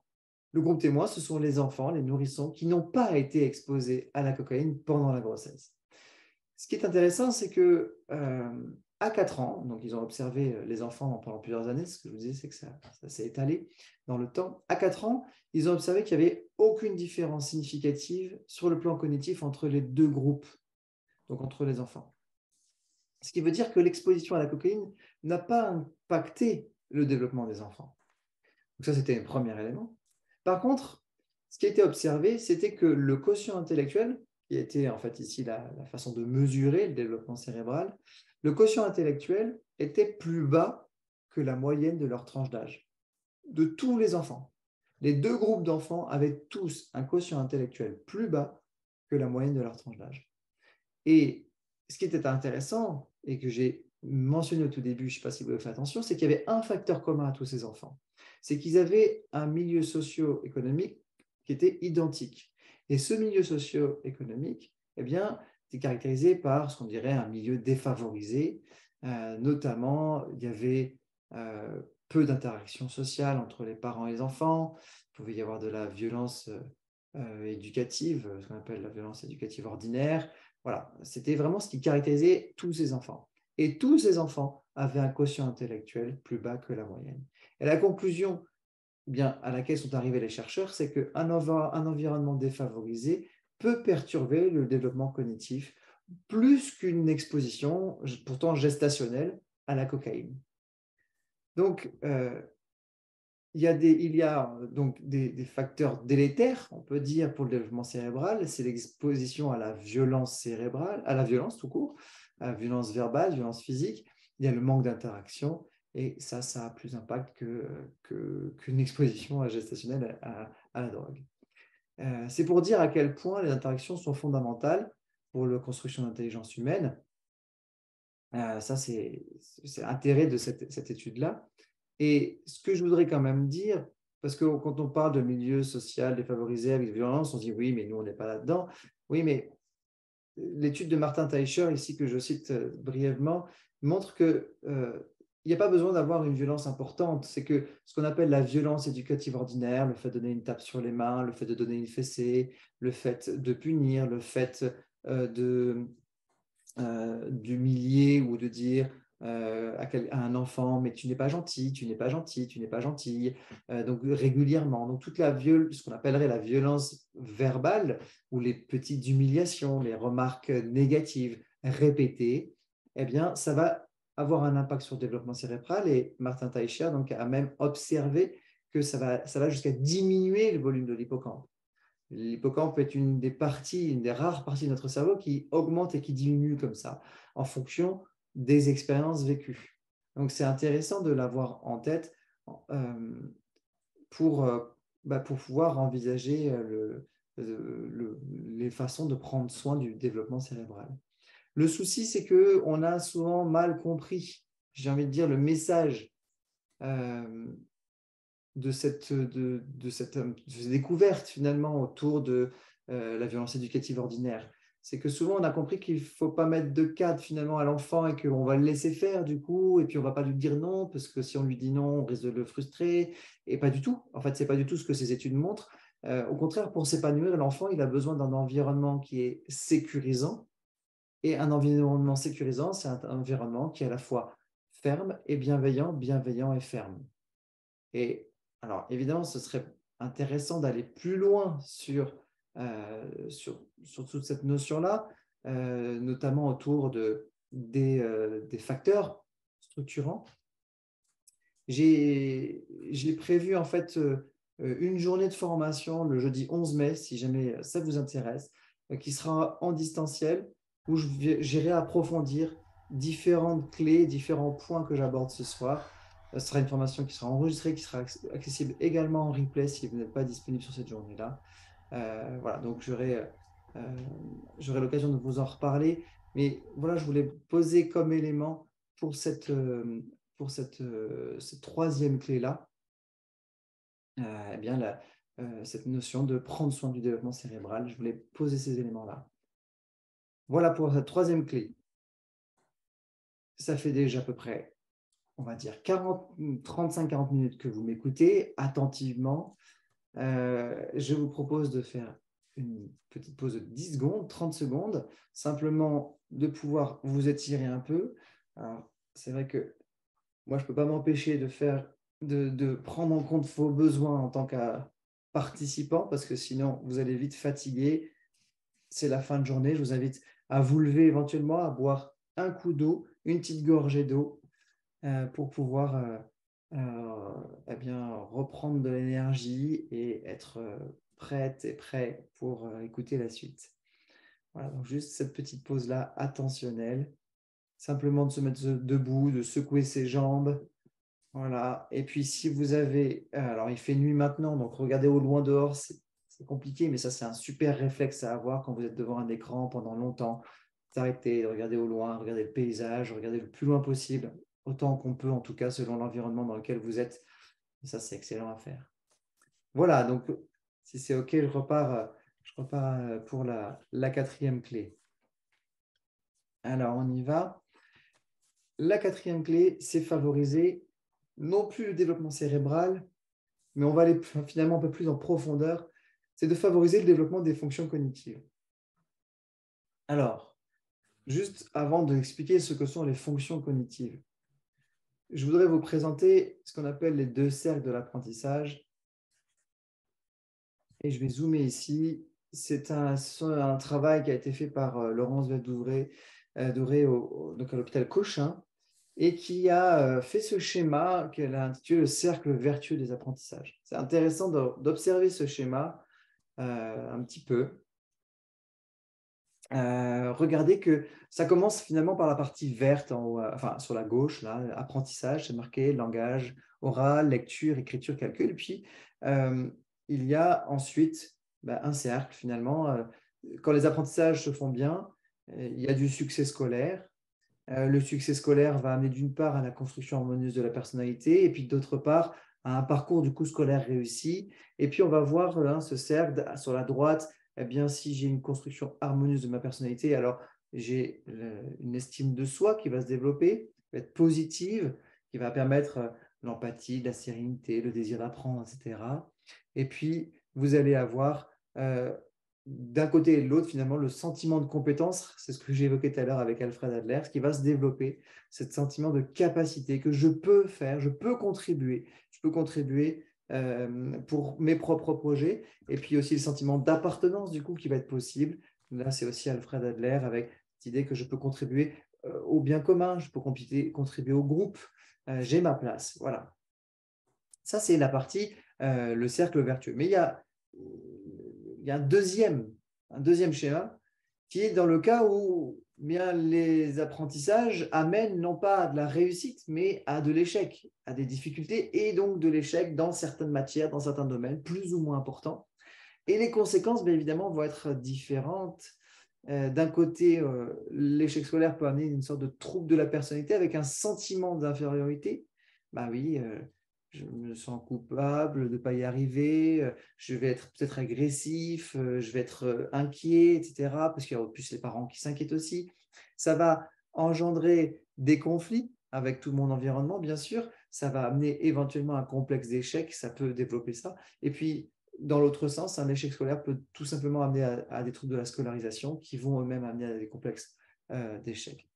Le groupe témoin, ce sont les enfants, les nourrissons, qui n'ont pas été exposés à la cocaïne pendant la grossesse. Ce qui est intéressant, c'est que à 4 ans, donc ils ont observé les enfants pendant plusieurs années, ce que je vous disais, c'est que ça s'est étalé dans le temps. À 4 ans, ils ont observé qu'il n'y avait aucune différence significative sur le plan cognitif entre les 2 groupes, donc entre les enfants. Ce qui veut dire que l'exposition à la cocaïne n'a pas impacté le développement des enfants. Donc ça, c'était un premier élément. Par contre, ce qui a été observé, c'était que le quotient intellectuel, qui était en fait ici la façon de mesurer le développement cérébral, le quotient intellectuel était plus bas que la moyenne de leur tranche d'âge, de tous les enfants. Les 2 groupes d'enfants avaient tous un quotient intellectuel plus bas que la moyenne de leur tranche d'âge. Et ce qui était intéressant, et que j'ai mentionné au tout début, je ne sais pas si vous avez fait attention, c'est qu'il y avait un facteur commun à tous ces enfants. C'est qu'ils avaient un milieu socio-économique qui était identique. Et ce milieu socio-économique, eh bien, était caractérisé par ce qu'on dirait un milieu défavorisé. Notamment, il y avait peu d'interactions sociales entre les parents et les enfants. Il pouvait y avoir de la violence éducative, ce qu'on appelle la violence éducative ordinaire. Voilà, c'était vraiment ce qui caractérisait tous ces enfants. Et tous ces enfants avaient un quotient intellectuel plus bas que la moyenne. Et la conclusion à laquelle sont arrivés les chercheurs, c'est qu'un environnement défavorisé peut perturber le développement cognitif plus qu'une exposition, pourtant gestationnelle, à la cocaïne. Donc, il y a donc des facteurs délétères, on peut dire, pour le développement cérébral. C'est l'exposition à la violence cérébrale, à la violence tout court, à la violence verbale, violence physique. Il y a le manque d'interaction. Et ça a plus d'impact qu'une exposition gestationnelle à la drogue. C'est pour dire à quel point les interactions sont fondamentales pour la construction d'intelligence humaine. Ça, c'est l'intérêt de cette étude-là. Et ce que je voudrais quand même dire, parce que quand on parle de milieu social défavorisé avec violence, on se dit oui, mais nous, on n'est pas là-dedans. Oui, mais l'étude de Martin Teicher, ici que je cite brièvement, montre que il n'y a pas besoin d'avoir une violence importante. C'est que ce qu'on appelle la violence éducative ordinaire, le fait de donner une tape sur les mains, le fait de donner une fessée, le fait de punir, le fait d'humilier ou de dire à un enfant, mais tu n'es pas gentil, tu n'es pas gentil, tu n'es pas gentille, donc régulièrement. Donc toute ce qu'on appellerait la violence verbale ou les petites humiliations, les remarques négatives répétées, eh bien, ça va avoir un impact sur le développement cérébral. Et Martin Teicher donc, a même observé que ça va jusqu'à diminuer le volume de l'hippocampe. L'hippocampe est une des rares parties de notre cerveau qui augmente et qui diminue comme ça, en fonction des expériences vécues. Donc, c'est intéressant de l'avoir en tête pour pouvoir envisager les façons de prendre soin du développement cérébral. Le souci, c'est qu'on a souvent mal compris, j'ai envie de dire, le message de cette découverte finalement autour de la violence éducative ordinaire. C'est que souvent, on a compris qu'il ne faut pas mettre de cadre finalement à l'enfant et qu'on va le laisser faire du coup, et puis on ne va pas lui dire non, parce que si on lui dit non, on risque de le frustrer, et pas du tout. En fait, ce n'est pas du tout ce que ces études montrent. Au contraire, pour s'épanouir, l'enfant, il a besoin d'un environnement qui est sécurisant, et un environnement sécurisant, c'est un environnement qui est à la fois ferme et bienveillant, bienveillant et ferme. Et alors, évidemment, ce serait intéressant d'aller plus loin sur toute cette notion-là, notamment autour des facteurs structurants. J'ai prévu en fait une journée de formation le jeudi 11 mai, si jamais ça vous intéresse, qui sera en distanciel, où j'irai approfondir différentes clés, différents points que j'aborde ce soir. Ce sera une formation qui sera enregistrée, qui sera accessible également en replay si vous n'êtes pas disponible sur cette journée-là. Voilà, donc j'aurai l'occasion de vous en reparler. Mais voilà, je voulais poser comme élément pour cette troisième clé-là, eh bien, cette notion de prendre soin du développement cérébral. Je voulais poser ces éléments-là. Voilà pour cette troisième clé. Ça fait déjà à peu près, on va dire, 35-40 minutes que vous m'écoutez attentivement. Je vous propose de faire une petite pause de 10 secondes, 30 secondes, simplement de pouvoir vous étirer un peu. Alors, c'est vrai que moi, je ne peux pas m'empêcher de prendre en compte vos besoins en tant que participant, parce que sinon, vous allez vite fatiguer. C'est la fin de journée. Je vous invite à vous lever éventuellement, à boire un coup d'eau, une petite gorgée d'eau, pour pouvoir eh bien, reprendre de l'énergie et être prête et prêt pour écouter la suite. Voilà, donc juste cette petite pause-là attentionnelle. Simplement de se mettre debout, de secouer ses jambes. Voilà. Et puis, si vous avez… Alors, il fait nuit maintenant, donc regardez au loin dehors, c'est compliqué, mais ça, c'est un super réflexe à avoir quand vous êtes devant un écran pendant longtemps. S'arrêter, de regarder au loin, regarder le paysage, regarder le plus loin possible, autant qu'on peut, en tout cas, selon l'environnement dans lequel vous êtes. Et ça, c'est excellent à faire. Voilà, donc, si c'est OK, je repars pour la quatrième clé. Alors, on y va. La quatrième clé, c'est favoriser non plus le développement cérébral, mais on va aller finalement un peu plus en profondeur, c'est de favoriser le développement des fonctions cognitives. Alors, juste avant d'expliquer ce que sont les fonctions cognitives, je voudrais vous présenter ce qu'on appelle les deux cercles de l'apprentissage. Et je vais zoomer ici. C'est un travail qui a été fait par Laurence Doré donc à l'hôpital Cochin, et qui a fait ce schéma qu'elle a intitulé le cercle vertueux des apprentissages. C'est intéressant d'observer ce schéma un petit peu. Regardez que ça commence finalement par la partie verte, enfin sur la gauche, là, apprentissage, c'est marqué langage, oral, lecture, écriture, calcul. Et puis, il y a ensuite un cercle finalement. Quand les apprentissages se font bien, il y a du succès scolaire. Le succès scolaire va amener d'une part à la construction harmonieuse de la personnalité et puis d'autre part à un parcours du coup scolaire réussi. Et puis on va voir là, ce cercle sur la droite, eh bien, si j'ai une construction harmonieuse de ma personnalité, alors j'ai une estime de soi qui va se développer, qui va être positive, qui va permettre l'empathie, la sérénité, le désir d'apprendre, etc. Et puis vous allez avoir d'un côté et de l'autre, finalement, le sentiment de compétence, c'est ce que j'ai évoqué tout à l'heure avec Alfred Adler, ce qui va se développer, ce sentiment de capacité que je peux faire, je peux contribuer pour mes propres projets, et puis aussi le sentiment d'appartenance, du coup, qui va être possible. Là, c'est aussi Alfred Adler avec cette idée que je peux contribuer au bien commun, je peux contribuer au groupe, j'ai ma place, voilà. Ça, c'est la partie, le cercle vertueux. Mais il y a un deuxième schéma qui est dans le cas où bien, les apprentissages amènent non pas à de la réussite, mais à de l'échec, à des difficultés et donc de l'échec dans certaines matières, dans certains domaines, plus ou moins importants. Et les conséquences, bien évidemment, vont être différentes. D'un côté, l'échec scolaire peut amener une sorte de trouble de la personnalité avec un sentiment d'infériorité. Ben oui, je me sens coupable de ne pas y arriver, je vais être peut-être agressif, je vais être inquiet, etc. Parce qu'il y a en plus les parents qui s'inquiètent aussi. Ça va engendrer des conflits avec tout mon environnement, bien sûr. Ça va amener éventuellement un complexe d'échec, ça peut développer ça. Et puis, dans l'autre sens, un échec scolaire peut tout simplement amener à des troubles de la scolarisation qui vont eux-mêmes amener à des complexes d'échec.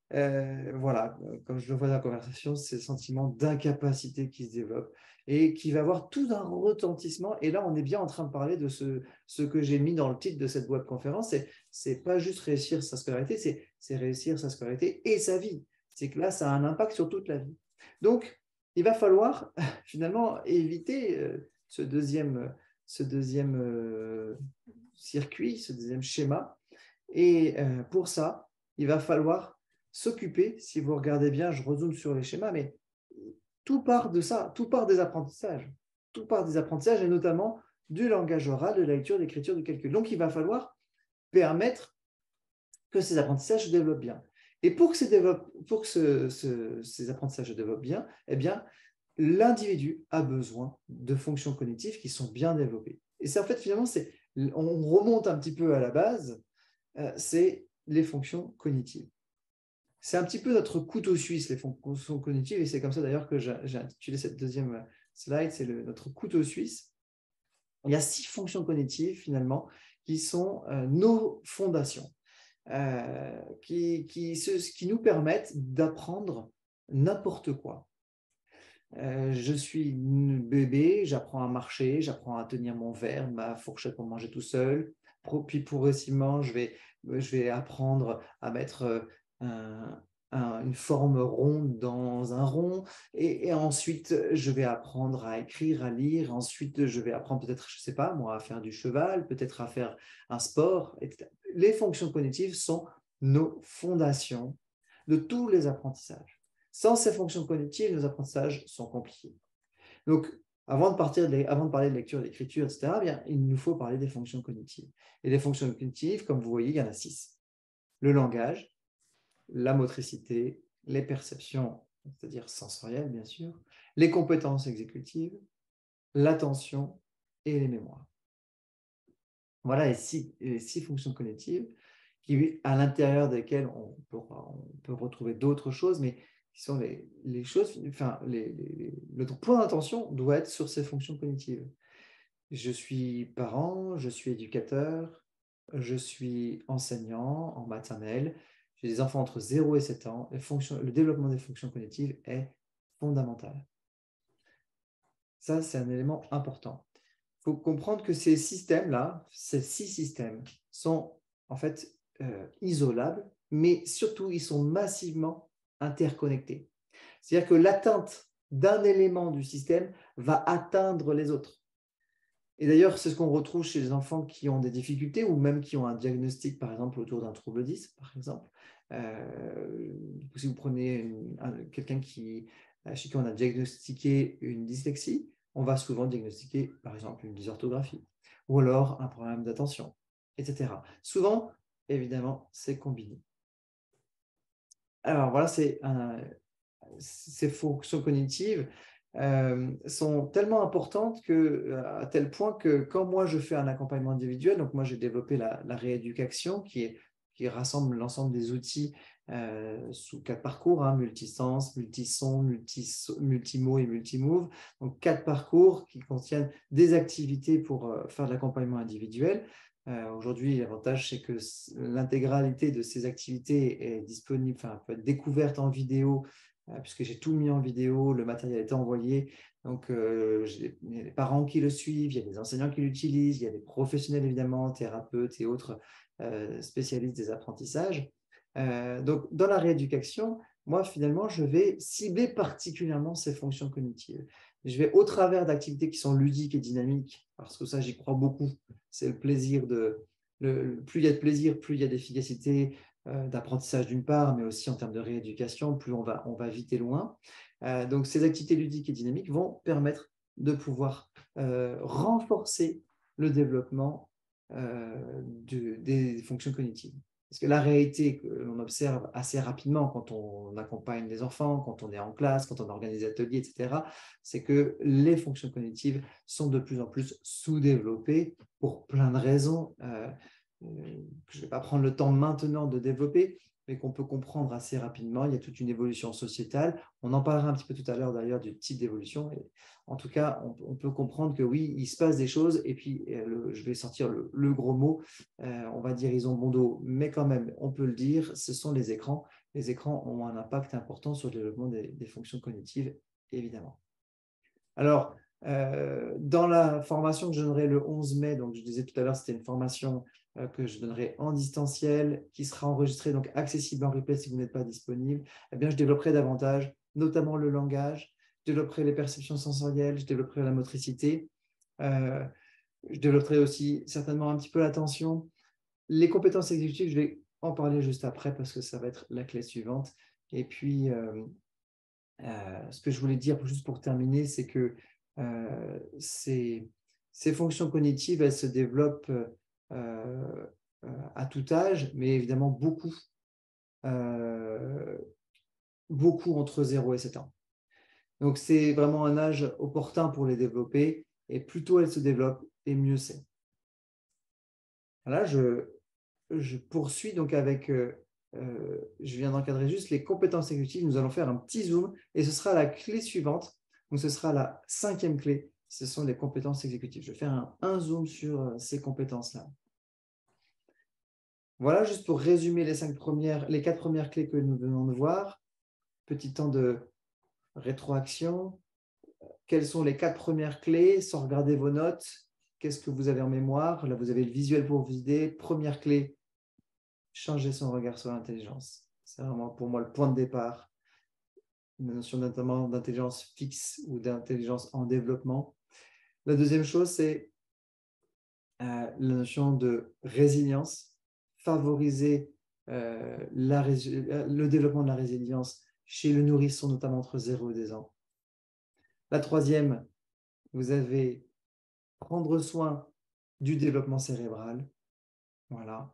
Voilà, comme je le vois dans la conversation, c'est le sentiment d'incapacité qui se développe et qui va avoir tout un retentissement. Et là, on est bien en train de parler de ce que j'ai mis dans le titre de cette webconférence. C'est pas juste réussir sa scolarité, c'est réussir sa scolarité et sa vie. C'est que là, ça a un impact sur toute la vie. Donc, il va falloir finalement éviter ce deuxième circuit, ce deuxième schéma. Et pour ça, il va falloir s'occuper, si vous regardez bien, je rezoome sur les schémas, mais tout part de ça, tout part des apprentissages. Tout part des apprentissages et notamment du langage oral, de la lecture, d'écriture, du calcul. Donc, il va falloir permettre que ces apprentissages se développent bien. Et pour que ces apprentissages se développent bien, eh bien, l'individu a besoin de fonctions cognitives qui sont bien développées. Et c'est en fait, finalement, on remonte un petit peu à la base, c'est les fonctions cognitives. C'est un petit peu notre couteau suisse, les fonctions cognitives, et c'est comme ça d'ailleurs que j'ai intitulé cette deuxième slide, c'est notre couteau suisse. Il y a 6 fonctions cognitives finalement qui sont nos fondations, qui nous permettent d'apprendre n'importe quoi. Je suis bébé, j'apprends à marcher, j'apprends à tenir mon verre, ma fourchette pour manger tout seul. Puis progressivement, je vais apprendre à mettre une forme ronde dans un rond. Et ensuite, je vais apprendre à écrire, à lire. Ensuite, je vais apprendre peut-être, je ne sais pas, moi, à faire du cheval, peut-être à faire un sport, etc. Les fonctions cognitives sont nos fondations de tous les apprentissages. Sans ces fonctions cognitives, nos apprentissages sont compliqués. Donc, avant de parler de lecture, d'écriture, etc., bien, il nous faut parler des fonctions cognitives. Et les fonctions cognitives, comme vous voyez, il y en a 6. Le langage, la motricité, les perceptions, c'est-à-dire sensorielles, bien sûr, les compétences exécutives, l'attention et les mémoires. Voilà les six fonctions cognitives à l'intérieur desquelles on peut retrouver d'autres choses, mais qui sont les choses, enfin, notre point d'attention doit être sur ces fonctions cognitives. Je suis parent, je suis éducateur, je suis enseignant en maternelle, j'ai des enfants entre 0 et 7 ans, le développement des fonctions cognitives est fondamental. Ça, c'est un élément important. Il faut comprendre que ces systèmes-là, ces 6 systèmes, sont en fait isolables, mais surtout, ils sont massivement interconnectés. C'est-à-dire que l'atteinte d'un élément du système va atteindre les autres. Et d'ailleurs, c'est ce qu'on retrouve chez les enfants qui ont des difficultés ou même qui ont un diagnostic, par exemple, autour d'un trouble 10, par exemple. Si vous prenez quelqu'un chez qui on a diagnostiqué une dyslexie, on va souvent diagnostiquer, par exemple, une dysorthographie ou alors un problème d'attention, etc. Souvent, évidemment, c'est combiné. Alors, voilà, ces fonctions cognitives sont tellement importantes à tel point que quand moi je fais un accompagnement individuel, donc moi j'ai développé la rééducation qui rassemble l'ensemble des outils sous 4 parcours, multisens, multison, multimots et multimove, donc 4 parcours qui contiennent des activités pour faire de l'accompagnement individuel. Aujourd'hui, l'avantage, c'est que l'intégralité de ces activités est disponible, peut être découverte en vidéo, puisque j'ai tout mis en vidéo, le matériel a été envoyé. Donc, il y a les parents qui le suivent, il y a des enseignants qui l'utilisent, il y a des professionnels, évidemment, thérapeutes et autres spécialistes des apprentissages. Donc, dans la rééducation, moi, finalement, je vais cibler particulièrement ces fonctions cognitives. Je vais, au travers d'activités qui sont ludiques et dynamiques, parce que ça, j'y crois beaucoup, c'est le plaisir plus il y a de plaisir, plus il y a d'efficacité d'apprentissage d'une part, mais aussi en termes de rééducation, plus on va vite et loin. Donc, ces activités ludiques et dynamiques vont permettre de pouvoir renforcer le développement des fonctions cognitives. Parce que la réalité que l'on observe assez rapidement quand on accompagne les enfants, quand on est en classe, quand on organise des ateliers, etc., c'est que les fonctions cognitives sont de plus en plus sous-développées pour plein de raisons que je ne vais pas prendre le temps maintenant de développer, mais qu'on peut comprendre assez rapidement. Il y a toute une évolution sociétale. On en parlera un petit peu tout à l'heure d'ailleurs du type d'évolution. En tout cas, on peut comprendre que oui, il se passe des choses. Et puis, je vais sortir le gros mot. On va dire ils ont bon dos, mais quand même, on peut le dire, ce sont les écrans. Les écrans ont un impact important sur le développement des fonctions cognitives, évidemment. Alors, dans la formation que je donnerai le 11 mai, donc je disais tout à l'heure, c'était une formation que je donnerai en distanciel, qui sera enregistrée, donc accessible en replay si vous n'êtes pas disponible. Eh bien, je développerai davantage, notamment le langage, je développerai les perceptions sensorielles, je développerai la motricité, je développerai aussi certainement un petit peu l'attention. Les compétences exécutives, je vais en parler juste après parce que ça va être la clé suivante. Et puis, ce que je voulais dire, juste pour terminer, c'est que ces fonctions cognitives, elles se développent à tout âge, mais évidemment beaucoup entre 0 et 7 ans. Donc, c'est vraiment un âge opportun pour les développer, et plus tôt elles se développent, et mieux c'est. Là, je poursuis donc avec, je viens d'encadrer juste les compétences exécutives. Nous allons faire un petit zoom, et ce sera la clé suivante. Donc, ce sera la 5e clé. Ce sont les compétences exécutives. Je vais faire un zoom sur ces compétences-là. Voilà, juste pour résumer les 4 premières clés que nous venons de voir. Petit temps de rétroaction. Quelles sont les 4 premières clés? Sans regarder vos notes, qu'est-ce que vous avez en mémoire? Là, vous avez le visuel pour vous aider. Première clé, changer son regard sur l'intelligence. C'est vraiment pour moi le point de départ. Une notion notamment d'intelligence fixe ou d'intelligence en développement. La deuxième chose, c'est la notion de résilience. Favoriser le développement de la résilience chez le nourrisson, notamment entre 0 et 2 ans. La troisième, vous avez prendre soin du développement cérébral. Voilà.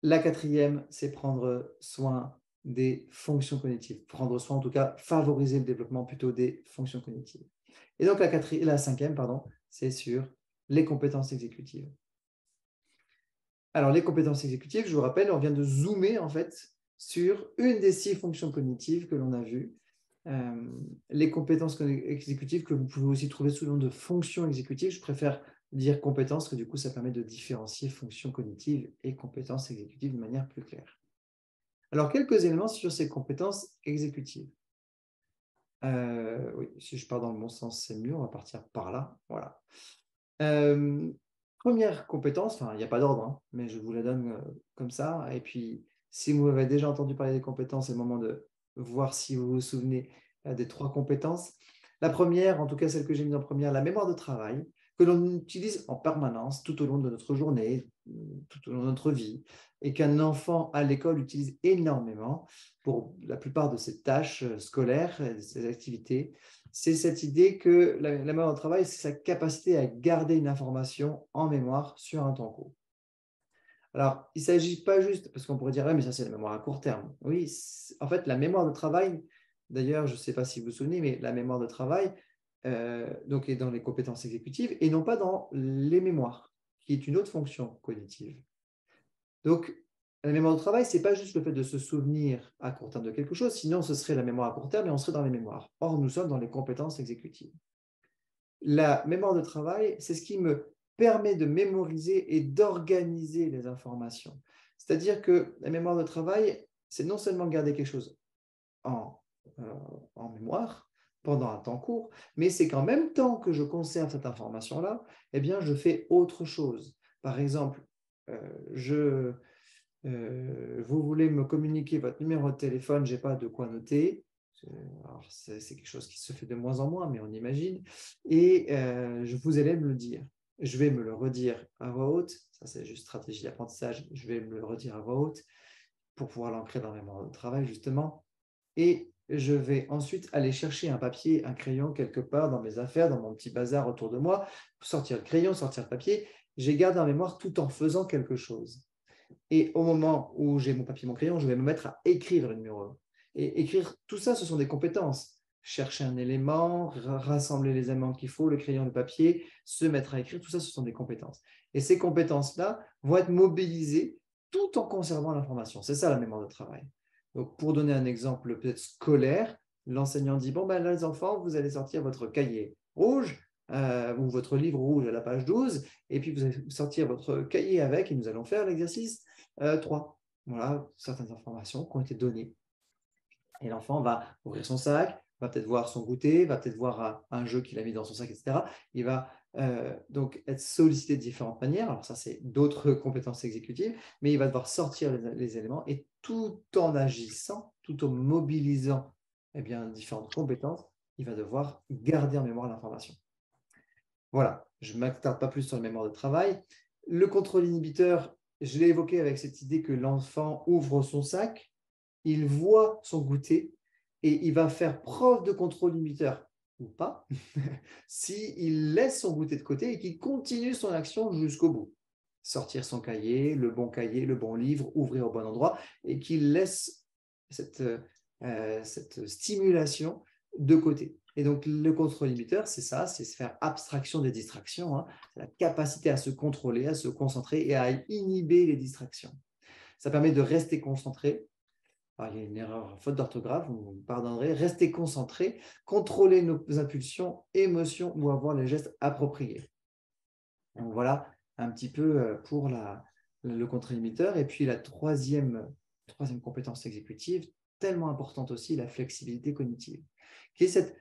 La quatrième, c'est prendre soin des fonctions cognitives. Prendre soin, en tout cas, favoriser le développement plutôt des fonctions cognitives. Et donc, la cinquième, c'est sur les compétences exécutives. Alors, les compétences exécutives, je vous rappelle, on vient de zoomer, en fait, sur une des 6 fonctions cognitives que l'on a vues. Les compétences exécutives que vous pouvez aussi trouver sous le nom de fonctions exécutives. Je préfère dire compétences, que du coup, ça permet de différencier fonctions cognitives et compétences exécutives de manière plus claire. Alors, quelques éléments sur ces compétences exécutives. Oui, si je pars dans le bon sens, c'est mieux. On va partir par là. Voilà. Première compétence, il n'y a pas d'ordre, hein, mais je vous la donne comme ça. Et puis, si vous avez déjà entendu parler des compétences, c'est le moment de voir si vous vous souvenez des 3 compétences. La première, en tout cas celle que j'ai mise en première, la mémoire de travail, que l'on utilise en permanence tout au long de notre journée, tout au long de notre vie, et qu'un enfant à l'école utilise énormément pour la plupart de ses tâches scolaires, de ses activités. C'est cette idée que la mémoire de travail, c'est sa capacité à garder une information en mémoire sur un temps court. Alors, il ne s'agit pas juste, parce qu'on pourrait dire, mais ça c'est la mémoire à court terme. Oui, en fait, la mémoire de travail, d'ailleurs, je ne sais pas si vous vous souvenez, mais la mémoire de travail donc, est dans les compétences exécutives et non pas dans les mémoires, qui est une autre fonction cognitive. Donc, la mémoire de travail, ce n'est pas juste le fait de se souvenir à court terme de quelque chose, sinon ce serait la mémoire à court terme et on serait dans les mémoires. Or, nous sommes dans les compétences exécutives. La mémoire de travail, c'est ce qui me permet de mémoriser et d'organiser les informations. C'est-à-dire que la mémoire de travail, c'est non seulement garder quelque chose en mémoire pendant un temps court, mais c'est qu'en même temps que je conserve cette information-là, eh bien, je fais autre chose. Par exemple, vous voulez me communiquer votre numéro de téléphone, je n'ai pas de quoi noter. Alors, c'est quelque chose qui se fait de moins en moins, mais on imagine. Et vous allez me le dire. Je vais me le redire à voix haute. Ça, c'est juste stratégie d'apprentissage. Je vais me le redire à voix haute pour pouvoir l'ancrer dans la mémoire de travail, justement. Et je vais ensuite aller chercher un papier, un crayon quelque part dans mes affaires, dans mon petit bazar autour de moi, sortir le crayon, sortir le papier. J'ai gardé en mémoire tout en faisant quelque chose. Et au moment où j'ai mon papier et mon crayon, je vais me mettre à écrire le numéro 1. Et écrire, tout ça, ce sont des compétences. Chercher un élément, rassembler les éléments qu'il faut, le crayon, le papier, se mettre à écrire, tout ça, ce sont des compétences. Et ces compétences-là vont être mobilisées tout en conservant l'information. C'est ça la mémoire de travail. Donc, pour donner un exemple peut-être scolaire, l'enseignant dit, bon, ben là, les enfants, vous allez sortir votre cahier rouge ou votre livre rouge à la page 12, et puis vous allez sortir votre cahier avec, et nous allons faire l'exercice 3. Voilà certaines informations qui ont été données. Et l'enfant va ouvrir son sac, va peut-être voir son goûter, va peut-être voir un jeu qu'il a mis dans son sac, etc. Il va donc être sollicité de différentes manières. Alors ça, c'est d'autres compétences exécutives, mais il va devoir sortir les éléments et tout en agissant, tout en mobilisant différentes compétences, il va devoir garder en mémoire l'information. Voilà, je ne m'attarde pas plus sur la mémoire de travail. Le contrôle inhibiteur, je l'ai évoqué avec cette idée que l'enfant ouvre son sac, il voit son goûter et il va faire preuve de contrôle inhibiteur ou pas s'il laisse son goûter de côté et qu'il continue son action jusqu'au bout. Sortir son cahier, le bon livre, ouvrir au bon endroit et qu'il laisse cette stimulation de côté. Et donc, le contrôle inhibiteur, c'est ça, c'est se faire abstraction des distractions, hein. C'est la capacité à se contrôler, à se concentrer et à inhiber les distractions. Ça permet de rester concentré. Alors, il y a une erreur, faute d'orthographe, vous me pardonnerez. Rester concentré, contrôler nos impulsions, émotions ou avoir les gestes appropriés. Donc, voilà un petit peu pour le contrôle inhibiteur. Et puis, la troisième compétence exécutive, tellement importante aussi, la flexibilité cognitive, qui est cette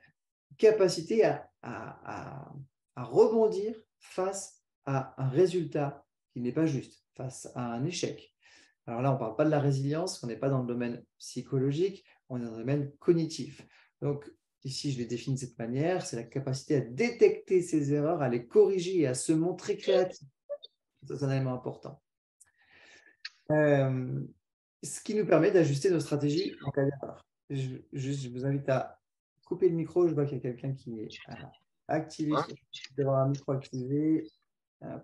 capacité à rebondir face à un résultat qui n'est pas juste, face à un échec. Alors là, on ne parle pas de la résilience, on n'est pas dans le domaine psychologique, on est dans le domaine cognitif. Donc, ici, je l'ai défini de cette manière, c'est la capacité à détecter ses erreurs, à les corriger et à se montrer créatif. C'est un élément important. Ce qui nous permet d'ajuster nos stratégies en cas d'erreur. Je vous invite à couper le micro. Je vois qu'il y a quelqu'un qui est activé. Il doit avoir un micro activé. Hop.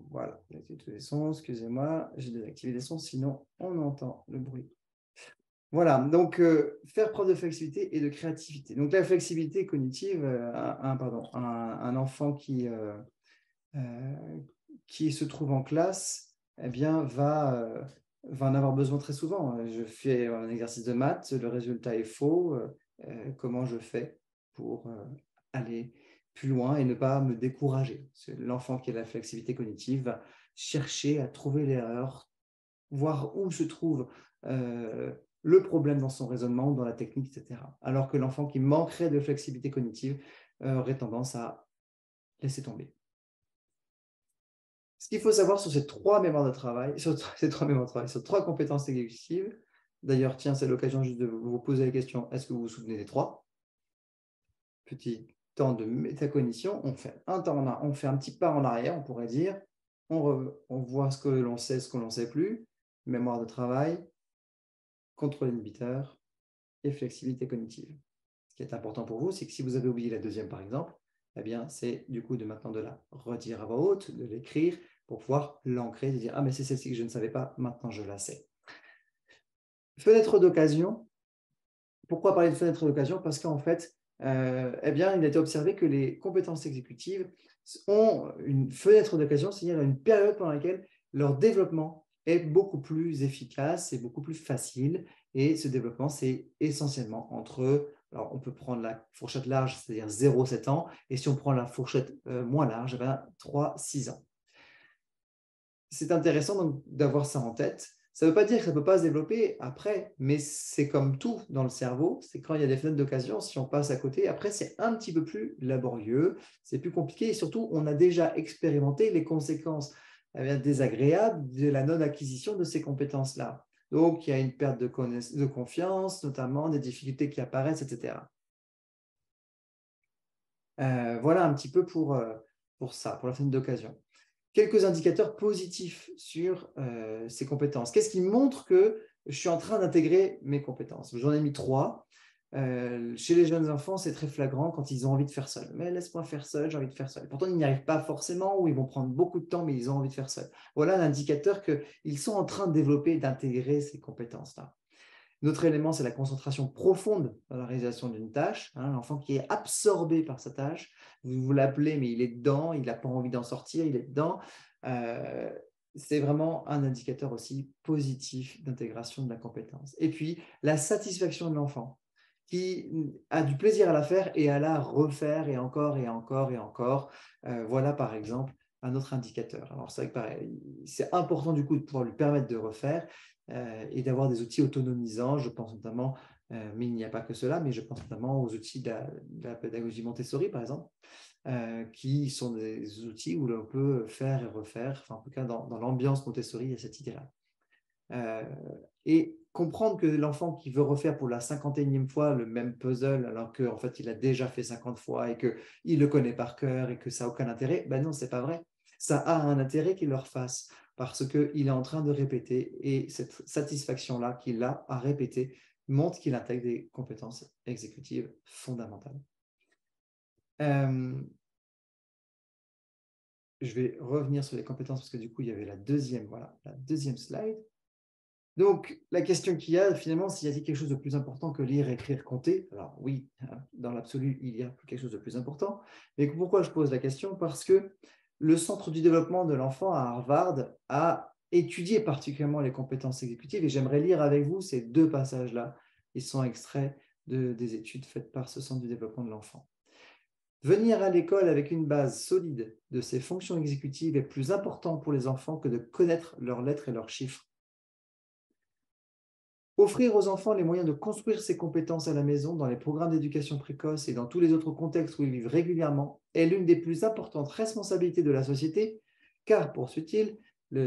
Voilà. Tous les sons. Excusez-moi, j'ai désactivé les sons, sinon on entend le bruit. Voilà, donc faire preuve de flexibilité et de créativité. Donc la flexibilité cognitive, un enfant qui se trouve en classe, eh bien, va en avoir besoin très souvent. Je fais un exercice de maths, le résultat est faux. Comment je fais pour aller plus loin et ne pas me décourager? L'enfant qui a la flexibilité cognitive va chercher à trouver l'erreur, voir où se trouve le problème dans son raisonnement, dans la technique, etc. Alors que l'enfant qui manquerait de flexibilité cognitive aurait tendance à laisser tomber. Ce qu'il faut savoir sur ces trois mémoires de travail, sur trois compétences exécutives, d'ailleurs, tiens, c'est l'occasion juste de vous poser la question, est-ce que vous vous souvenez des trois? Petit temps de métacognition, on fait un petit pas en arrière, on pourrait dire, on voit ce que l'on sait, ce que l'on ne sait plus, mémoire de travail, contrôle inhibiteur et flexibilité cognitive. Ce qui est important pour vous, c'est que si vous avez oublié la deuxième, par exemple, eh bien, c'est du coup de maintenant de la redire à voix haute, de l'écrire pour pouvoir l'ancrer, de dire « Ah, mais c'est celle-ci que je ne savais pas, maintenant je la sais ». Fenêtre d'occasion. Pourquoi parler de fenêtre d'occasion? Parce qu'en fait, eh bien, il a été observé que les compétences exécutives ont une fenêtre d'occasion, c'est-à-dire une période pendant laquelle leur développement est beaucoup plus efficace et beaucoup plus facile. Et ce développement, c'est essentiellement entre, alors on peut prendre la fourchette large, c'est-à-dire 0-7 ans, et si on prend la fourchette moins large, 3-6 ans. C'est intéressant donc d'avoir ça en tête. Ça ne veut pas dire que ça ne peut pas se développer après, mais c'est comme tout dans le cerveau, c'est quand il y a des fenêtres d'occasion, si on passe à côté, après c'est un petit peu plus laborieux, c'est plus compliqué et surtout on a déjà expérimenté les conséquences désagréables de la non-acquisition de ces compétences-là. Donc il y a une perte de confiance, notamment des difficultés qui apparaissent, etc. Voilà un petit peu pour ça, pour la fenêtre d'occasion. Quelques indicateurs positifs sur ces compétences. Qu'est-ce qui montre que je suis en train d'intégrer mes compétences? J'en ai mis 3. chez les jeunes enfants, c'est très flagrant quand ils ont envie de faire seul. Mais laisse-moi faire seul, j'ai envie de faire seul. Pourtant, ils n'y arrivent pas forcément ou ils vont prendre beaucoup de temps, mais ils ont envie de faire seul. Voilà l'indicateur qu'ils sont en train de développer et d'intégrer ces compétences-là. L'autre élément, c'est la concentration profonde dans la réalisation d'une tâche. L'enfant qui est absorbé par sa tâche, vous l'appelez, mais il est dedans, il n'a pas envie d'en sortir, il est dedans. C'est vraiment un indicateur aussi positif d'intégration de la compétence. Et puis, la satisfaction de l'enfant, qui a du plaisir à la faire et à la refaire et encore et encore et encore. Voilà, par exemple, un autre indicateur. Alors, c'est vrai que pareil, c'est important du coup de pouvoir lui permettre de refaire et d'avoir des outils autonomisants. Je pense notamment, mais il n'y a pas que cela, mais je pense notamment aux outils de la pédagogie Montessori, par exemple, qui sont des outils où l'on peut faire et refaire. Enfin, en tout cas, dans l'ambiance Montessori, il y a cette idée-là. Et comprendre que l'enfant qui veut refaire pour la 51e fois le même puzzle, alors qu'en fait, il a déjà fait 50 fois et qu'il le connaît par cœur et que ça n'a aucun intérêt, ben non, ce n'est pas vrai. Ça a un intérêt qu'il le refasse parce qu'il est en train de répéter et cette satisfaction-là qu'il a à répéter montre qu'il intègre des compétences exécutives fondamentales. Je vais revenir sur les compétences parce que du coup, il y avait la deuxième slide. Donc, la question qu'il y a, finalement, s'il y a quelque chose de plus important que lire, écrire, compter, alors oui, dans l'absolu, il y a quelque chose de plus important. Mais pourquoi je pose la question? Parce que le Centre du développement de l'enfant à Harvard a étudié particulièrement les compétences exécutives et j'aimerais lire avec vous ces deux passages-là. Ils sont extraits des études faites par ce Centre du développement de l'enfant. Venir à l'école avec une base solide de ces fonctions exécutives est plus important pour les enfants que de connaître leurs lettres et leurs chiffres. Offrir aux enfants les moyens de construire ces compétences à la maison, dans les programmes d'éducation précoce et dans tous les autres contextes où ils vivent régulièrement, est l'une des plus importantes responsabilités de la société, car, poursuit-il,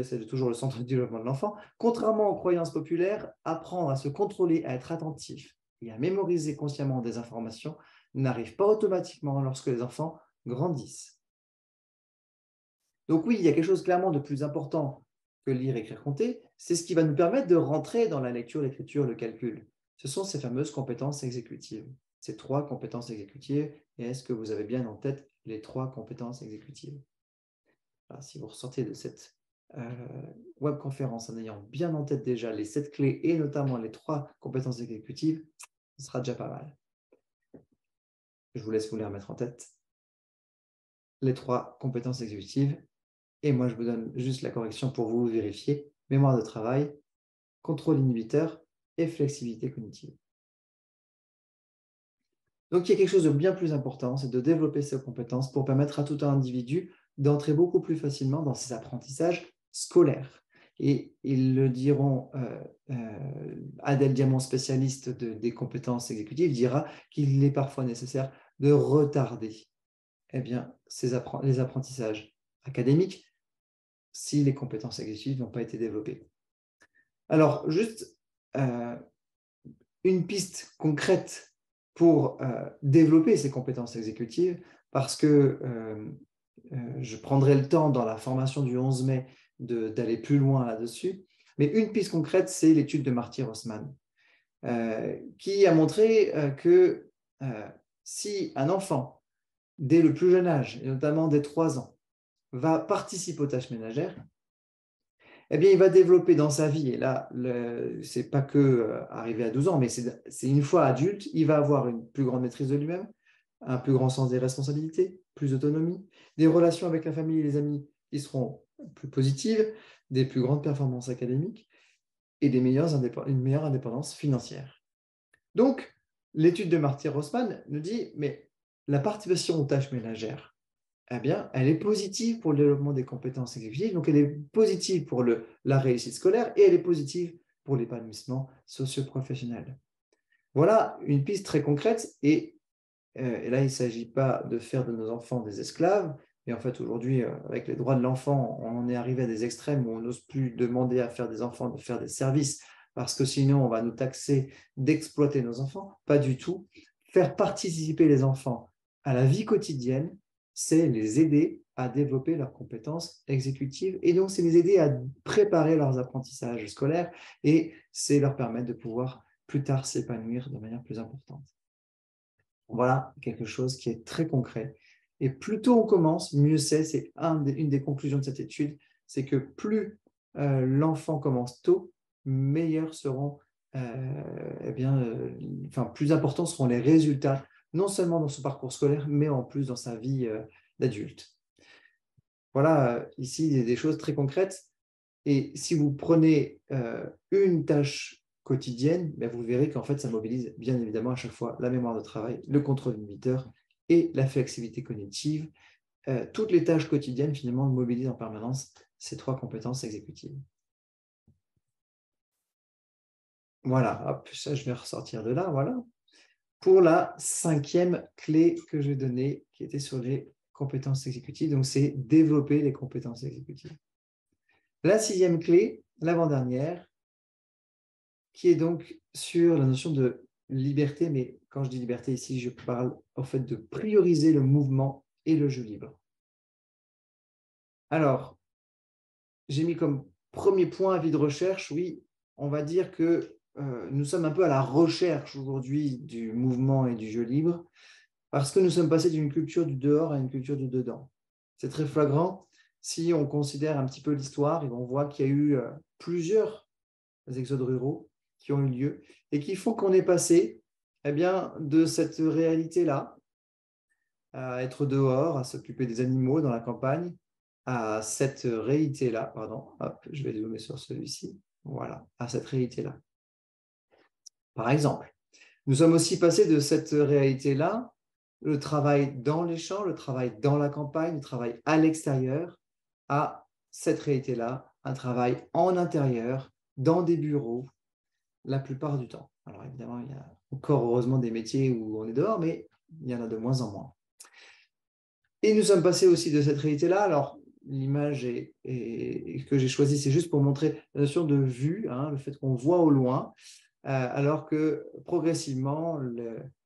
c'est toujours le Centre du développement de l'enfant, contrairement aux croyances populaires, apprendre à se contrôler, à être attentif et à mémoriser consciemment des informations n'arrive pas automatiquement lorsque les enfants grandissent. Donc oui, il y a quelque chose clairement de plus important que lire, écrire, compter, c'est ce qui va nous permettre de rentrer dans la lecture, l'écriture, le calcul. Ce sont ces fameuses compétences exécutives. Ces 3 compétences exécutives. Et est-ce que vous avez bien en tête les 3 compétences exécutives? Alors, si vous ressortez de cette webconférence en ayant bien en tête déjà les 7 clés et notamment les 3 compétences exécutives, ce sera déjà pas mal. Je vous laisse vous les remettre en tête. Les 3 compétences exécutives. Et moi, je vous donne juste la correction pour vous vérifier. Mémoire de travail, contrôle inhibiteur et flexibilité cognitive. Donc, il y a quelque chose de bien plus important, c'est de développer ces compétences pour permettre à tout un individu d'entrer beaucoup plus facilement dans ses apprentissages scolaires. Et ils le diront, Adèle Diamant, spécialiste des compétences exécutives, dira qu'il est parfois nécessaire de retarder les apprentissages académiques si les compétences exécutives n'ont pas été développées. Alors, juste une piste concrète pour développer ces compétences exécutives, parce que je prendrai le temps dans la formation du 11 mai d'aller plus loin là-dessus, mais une piste concrète, c'est l'étude de Marty Rossmann, qui a montré que si un enfant, dès le plus jeune âge, et notamment dès 3 ans, va participer aux tâches ménagères, eh bien, il va développer dans sa vie, et là, ce n'est pas que arrivé à 12 ans, mais c'est une fois adulte, il va avoir une plus grande maîtrise de lui-même, un plus grand sens des responsabilités, plus d'autonomie, des relations avec la famille et les amis qui seront plus positives, des plus grandes performances académiques et une meilleure indépendance financière. Donc, l'étude de Marty Rossmann nous dit, mais la participation aux tâches ménagères, eh bien, elle est positive pour le développement des compétences exécutives, donc elle est positive pour la réussite scolaire et elle est positive pour l'épanouissement socio-professionnel. Voilà une piste très concrète et là, il ne s'agit pas de faire de nos enfants des esclaves, et en fait, aujourd'hui, avec les droits de l'enfant, on en est arrivé à des extrêmes où on n'ose plus demander à faire des enfants de faire des services parce que sinon, on va nous taxer d'exploiter nos enfants. Pas du tout. Faire participer les enfants à la vie quotidienne, c'est les aider à développer leurs compétences exécutives et donc c'est les aider à préparer leurs apprentissages scolaires et c'est leur permettre de pouvoir plus tard s'épanouir de manière plus importante. Voilà quelque chose qui est très concret. Et plus tôt on commence, mieux c'est. C'est une des conclusions de cette étude, c'est que plus l'enfant commence tôt, meilleurs seront, plus importants seront les résultats, non seulement dans son parcours scolaire, mais en plus dans sa vie d'adulte. Voilà, ici, il y a des choses très concrètes. Et si vous prenez une tâche quotidienne, vous verrez qu'en fait, ça mobilise bien évidemment à chaque fois la mémoire de travail, le contrôle inhibiteur et la flexibilité cognitive. Toutes les tâches quotidiennes, finalement, mobilisent en permanence ces 3 compétences exécutives. Voilà, hop, ça, je vais ressortir de là, voilà. Pour la 5e clé que je vais donner, qui était sur les compétences exécutives, donc c'est développer les compétences exécutives. La 6e clé, l'avant-dernière, qui est donc sur la notion de liberté, mais quand je dis liberté ici, je parle en fait de prioriser le mouvement et le jeu libre. Alors, j'ai mis comme premier point avis de recherche, oui, on va dire que nous sommes un peu à la recherche aujourd'hui du mouvement et du jeu libre, parce que nous sommes passés d'une culture du dehors à une culture du dedans. C'est très flagrant. Si on considère un petit peu l'histoire, on voit qu'il y a eu plusieurs exodes ruraux qui ont eu lieu et qui font qu'on est passé de cette réalité-là, à être dehors, à s'occuper des animaux dans la campagne, à cette réalité-là, pardon, hop, je vais zoomer sur celui-ci, voilà, à cette réalité-là. Par exemple, nous sommes aussi passés de cette réalité-là, le travail dans les champs, le travail dans la campagne, le travail à l'extérieur, à cette réalité-là, un travail en intérieur, dans des bureaux, la plupart du temps. Alors évidemment, il y a encore heureusement des métiers où on est dehors, mais il y en a de moins en moins. Et nous sommes passés aussi de cette réalité-là. Alors, l'image que j'ai choisie, c'est juste pour montrer la notion de vue, le fait qu'on voit au loin, alors que progressivement,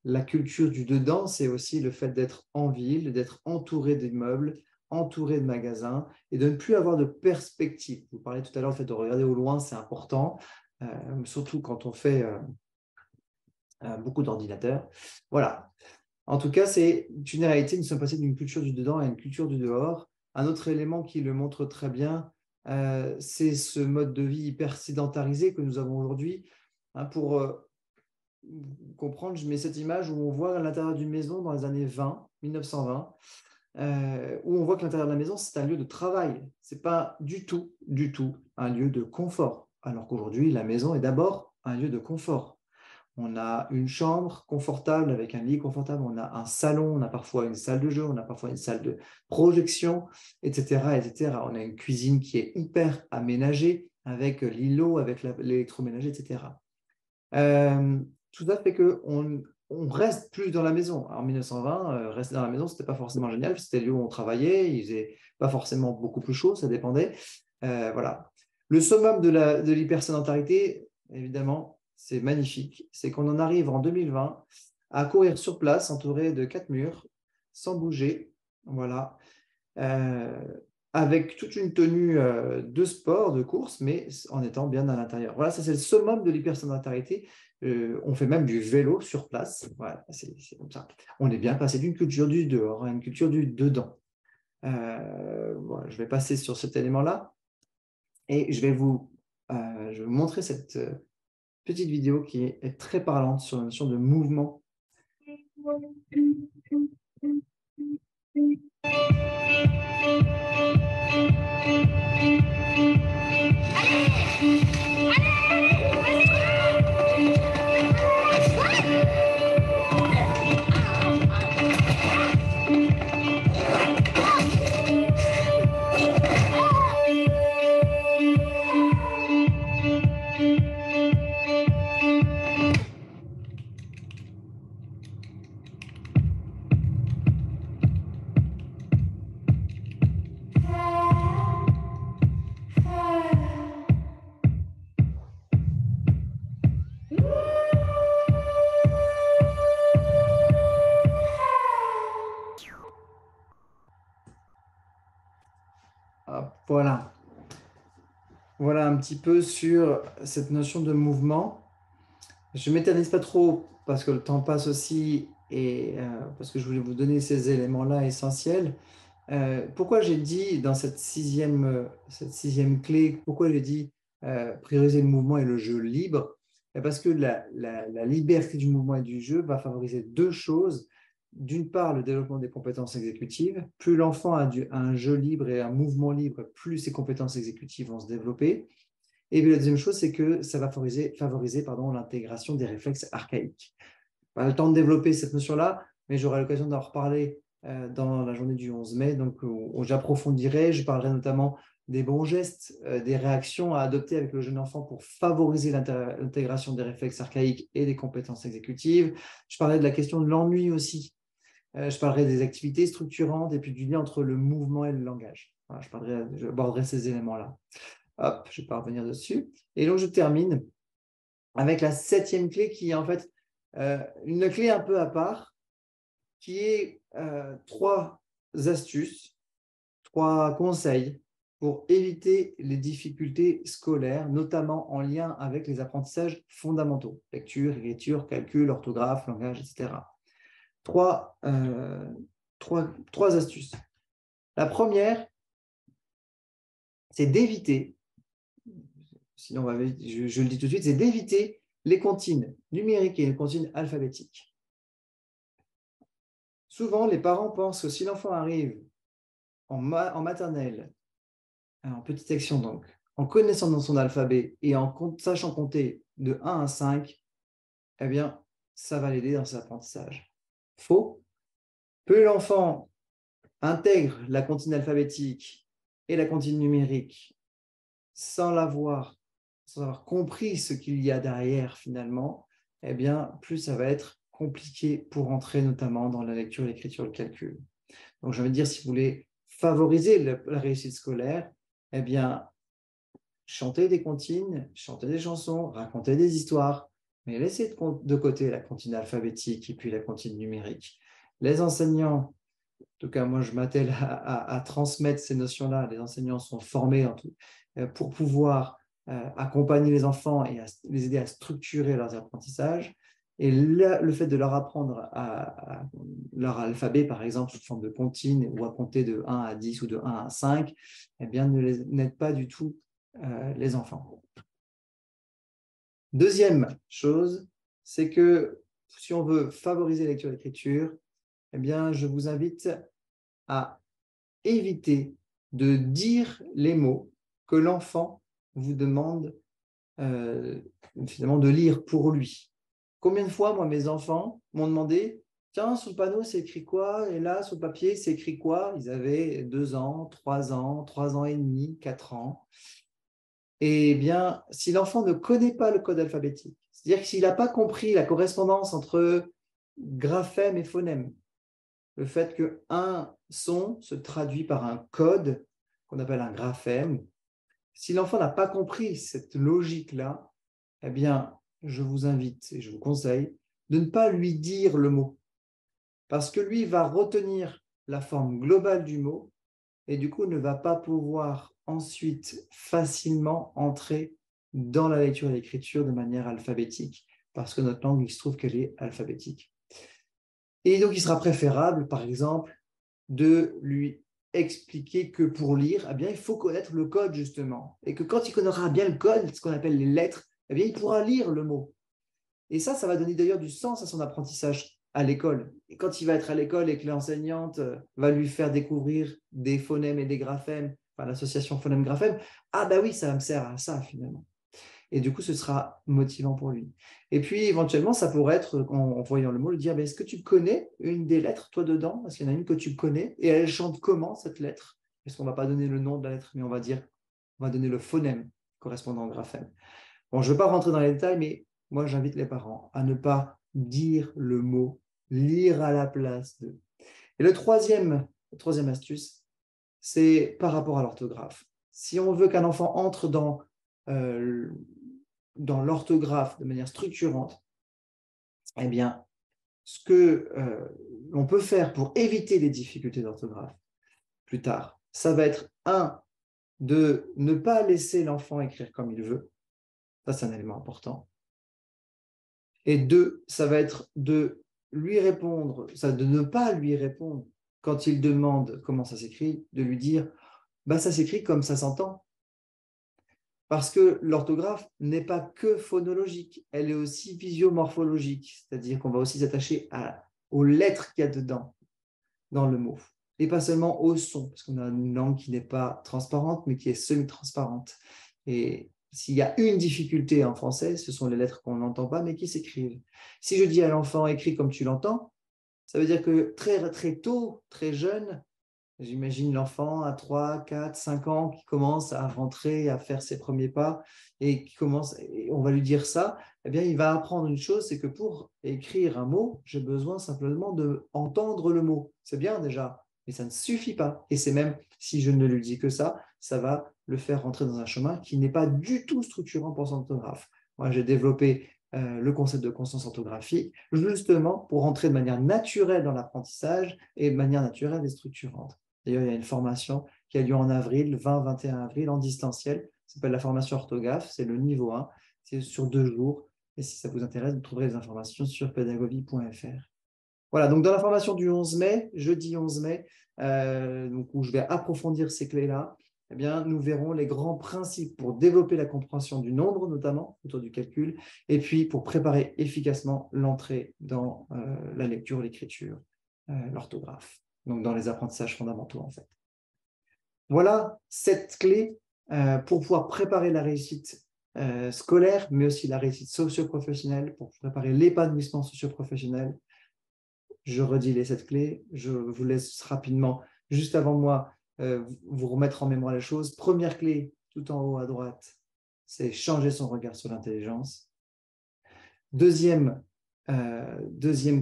la culture du dedans, c'est aussi le fait d'être en ville, d'être entouré d'immeubles, entouré de magasins et de ne plus avoir de perspective. Vous parlez tout à l'heure du fait de regarder au loin, c'est important, surtout quand on fait beaucoup d'ordinateurs. Voilà. En tout cas, c'est une réalité. Nous sommes passés d'une culture du dedans à une culture du dehors. Un autre élément qui le montre très bien, c'est ce mode de vie hyper sédentarisé que nous avons aujourd'hui. Pour comprendre, je mets cette image où on voit à l'intérieur d'une maison dans les années 1920, où on voit que l'intérieur de la maison, c'est un lieu de travail. Ce n'est pas du tout un lieu de confort. Alors qu'aujourd'hui, la maison est d'abord un lieu de confort. On a une chambre confortable avec un lit confortable, on a un salon, on a parfois une salle de jeu, on a parfois une salle de projection, etc., etc. On a une cuisine qui est hyper aménagée avec l'îlot, avec l'électroménager, etc. Tout ça fait qu'on reste plus dans la maison. En 1920, rester dans la maison, ce n'était pas forcément génial, c'était le lieu où on travaillait, il faisait pas forcément beaucoup plus chaud, ça dépendait. Voilà. Le summum de l'hypersédentarité, évidemment, c'est magnifique, c'est qu'on en arrive en 2020 à courir sur place, entouré de 4 murs, sans bouger, voilà, avec toute une tenue de sport, de course, mais en étant bien à l'intérieur. Voilà, ça c'est le summum de l'hypersédentarité. On fait même du vélo sur place, voilà, c'est comme ça. On est bien passé d'une culture du dehors à une culture du dedans. Voilà, je vais passer sur cet élément-là et je vais vous montrer cette petite vidéo qui est très parlante sur la notion de mouvement. Voilà. Voilà un petit peu sur cette notion de mouvement. Je ne m'éternise pas trop parce que le temps passe aussi parce que je voulais vous donner ces éléments-là essentiels. Pourquoi j'ai dit dans cette sixième clé, pourquoi j'ai dit prioriser le mouvement et le jeu libre? Parce que la liberté du mouvement et du jeu va favoriser deux choses. D'une part, le développement des compétences exécutives. Plus l'enfant a un jeu libre et un mouvement libre, plus ses compétences exécutives vont se développer. Et puis la deuxième chose, c'est que ça va favoriser l'intégration des réflexes archaïques. Pas le temps de développer cette notion-là, mais j'aurai l'occasion d'en reparler dans la journée du 11 mai, donc où j'approfondirai, je parlerai notamment des bons gestes, des réactions à adopter avec le jeune enfant pour favoriser l'intégration des réflexes archaïques et des compétences exécutives. Je parlerai de la question de l'ennui aussi. Je parlerai des activités structurantes et puis du lien entre le mouvement et le langage. Voilà, je aborderai ces éléments-là. Hop, je ne vais pas revenir dessus. Et donc, je termine avec la septième clé qui est en fait une clé un peu à part, qui est 3 astuces, 3 conseils pour éviter les difficultés scolaires, notamment en lien avec les apprentissages fondamentaux, lecture, écriture, calcul, orthographe, langage, etc. 3 astuces. La première, c'est d'éviter, sinon je le dis tout de suite, c'est d'éviter les comptines numériques et les comptines alphabétiques. Souvent, les parents pensent que si l'enfant arrive en maternelle, en petite section donc, en connaissant dans son alphabet et en sachant compter de 1 à 5, eh bien, ça va l'aider dans ses apprentissages. Faux. Plus l'enfant intègre la comptine alphabétique et la comptine numérique sans avoir compris ce qu'il y a derrière finalement, eh bien, plus ça va être compliqué pour entrer notamment dans la lecture, l'écriture, le calcul. Donc, je veux dire, si vous voulez favoriser la réussite scolaire, eh bien, chantez des comptines, chantez des chansons, racontez des histoires, mais laissez de côté la comptine alphabétique et puis la comptine numérique. Les enseignants, en tout cas, moi, je m'attelle à transmettre ces notions-là. Les enseignants sont formés pour pouvoir accompagner les enfants et les aider à structurer leurs apprentissages. Et le fait de leur apprendre leur alphabet, par exemple, sous forme de comptine ou à compter de 1 à 10 ou de 1 à 5, eh bien, n'aide pas du tout les enfants. Deuxième chose, c'est que si on veut favoriser la lecture et l'écriture, eh bien, je vous invite à éviter de dire les mots que l'enfant vous demande finalement de lire pour lui. Combien de fois, moi, mes enfants m'ont demandé, tiens, sur le panneau, c'est écrit quoi? Et là, sur le papier, c'est écrit quoi? Ils avaient 2 ans, 3 ans, 3 ans et demi, 4 ans. Eh bien, si l'enfant ne connaît pas le code alphabétique, c'est-à-dire que s'il n'a pas compris la correspondance entre graphème et phonème, le fait qu'un son se traduit par un code qu'on appelle un graphème, si l'enfant n'a pas compris cette logique-là, eh bien, je vous invite et je vous conseille de ne pas lui dire le mot, parce que lui va retenir la forme globale du mot et du coup ne va pas pouvoir ensuite facilement entrer dans la lecture et l'écriture de manière alphabétique, parce que notre langue, il se trouve qu'elle est alphabétique. Et donc, il sera préférable, par exemple, de lui expliquer que pour lire, eh bien, il faut connaître le code, justement. Et que quand il connaîtra bien le code, ce qu'on appelle les lettres, eh bien, il pourra lire le mot. Et ça va donner d'ailleurs du sens à son apprentissage à l'école. Et quand il va être à l'école et que l'enseignante va lui faire découvrir des phonèmes et des graphèmes, enfin l'association phonème-graphème, ah bah oui, ça me sert à ça finalement. Et du coup, ce sera motivant pour lui. Et puis, éventuellement, ça pourrait être, en voyant le mot, le dire, est-ce que tu connais une des lettres, toi, dedans? Est-ce qu'il y en a une que tu connais? Et elle chante comment, cette lettre? Est-ce qu'on ne va pas donner le nom de la lettre, mais on va donner le phonème correspondant au graphème. Bon, je ne vais pas rentrer dans les détails, mais moi, j'invite les parents à ne pas dire le mot, lire à la place de. Et la troisième astuce, c'est par rapport à l'orthographe. Si on veut qu'un enfant entre dans l'orthographe de manière structurante, eh bien, ce que l'on peut faire pour éviter les difficultés d'orthographe plus tard, ça va être de ne pas laisser l'enfant écrire comme il veut. Ça, c'est un élément important. Et 2, ça va être de lui répondre, ça de ne pas lui répondre quand il demande comment ça s'écrit, de lui dire bah, ça s'écrit comme ça s'entend. Parce que l'orthographe n'est pas que phonologique, elle est aussi physiomorphologique, c'est-à-dire qu'on va aussi s'attacher aux lettres qu'il y a dedans, dans le mot, et pas seulement au son, parce qu'on a une langue qui n'est pas transparente, mais qui est semi-transparente. Et s'il y a une difficulté en français, ce sont les lettres qu'on n'entend pas, mais qui s'écrivent. Si je dis à l'enfant « écris comme tu l'entends », ça veut dire que très, très tôt, très jeune, j'imagine l'enfant à 3, 4, 5 ans qui commence à rentrer, à faire ses premiers pas et qui commence, et on va lui dire ça, eh bien, il va apprendre une chose, c'est que pour écrire un mot, j'ai besoin simplement d'entendre le mot. C'est bien déjà, mais ça ne suffit pas. Et c'est même, si je ne lui dis que ça va le faire rentrer dans un chemin qui n'est pas du tout structurant pour son orthographe. Moi, j'ai développé le concept de conscience orthographique, justement pour rentrer de manière naturelle dans l'apprentissage et de manière naturelle et structurante. D'ailleurs, il y a une formation qui a lieu en avril, 20-21 avril, en distanciel. Ça s'appelle la formation orthographe, c'est le niveau 1, c'est sur 2 jours. Et si ça vous intéresse, vous trouverez les informations sur pédagogie.fr. Voilà, donc dans la formation du 11 mai, jeudi 11 mai, donc où je vais approfondir ces clés-là, eh bien, nous verrons les grands principes pour développer la compréhension du nombre, notamment autour du calcul, et puis pour préparer efficacement l'entrée dans la lecture, l'écriture, l'orthographe. Donc dans les apprentissages fondamentaux en fait. Voilà 7 clés pour pouvoir préparer la réussite scolaire, mais aussi la réussite socio-professionnelle, pour préparer l'épanouissement socio-professionnel. Je redis les 7 clés, je vous laisse rapidement, juste avant moi, vous remettre en mémoire les choses. Première clé, tout en haut à droite, c'est changer son regard sur l'intelligence. Deuxième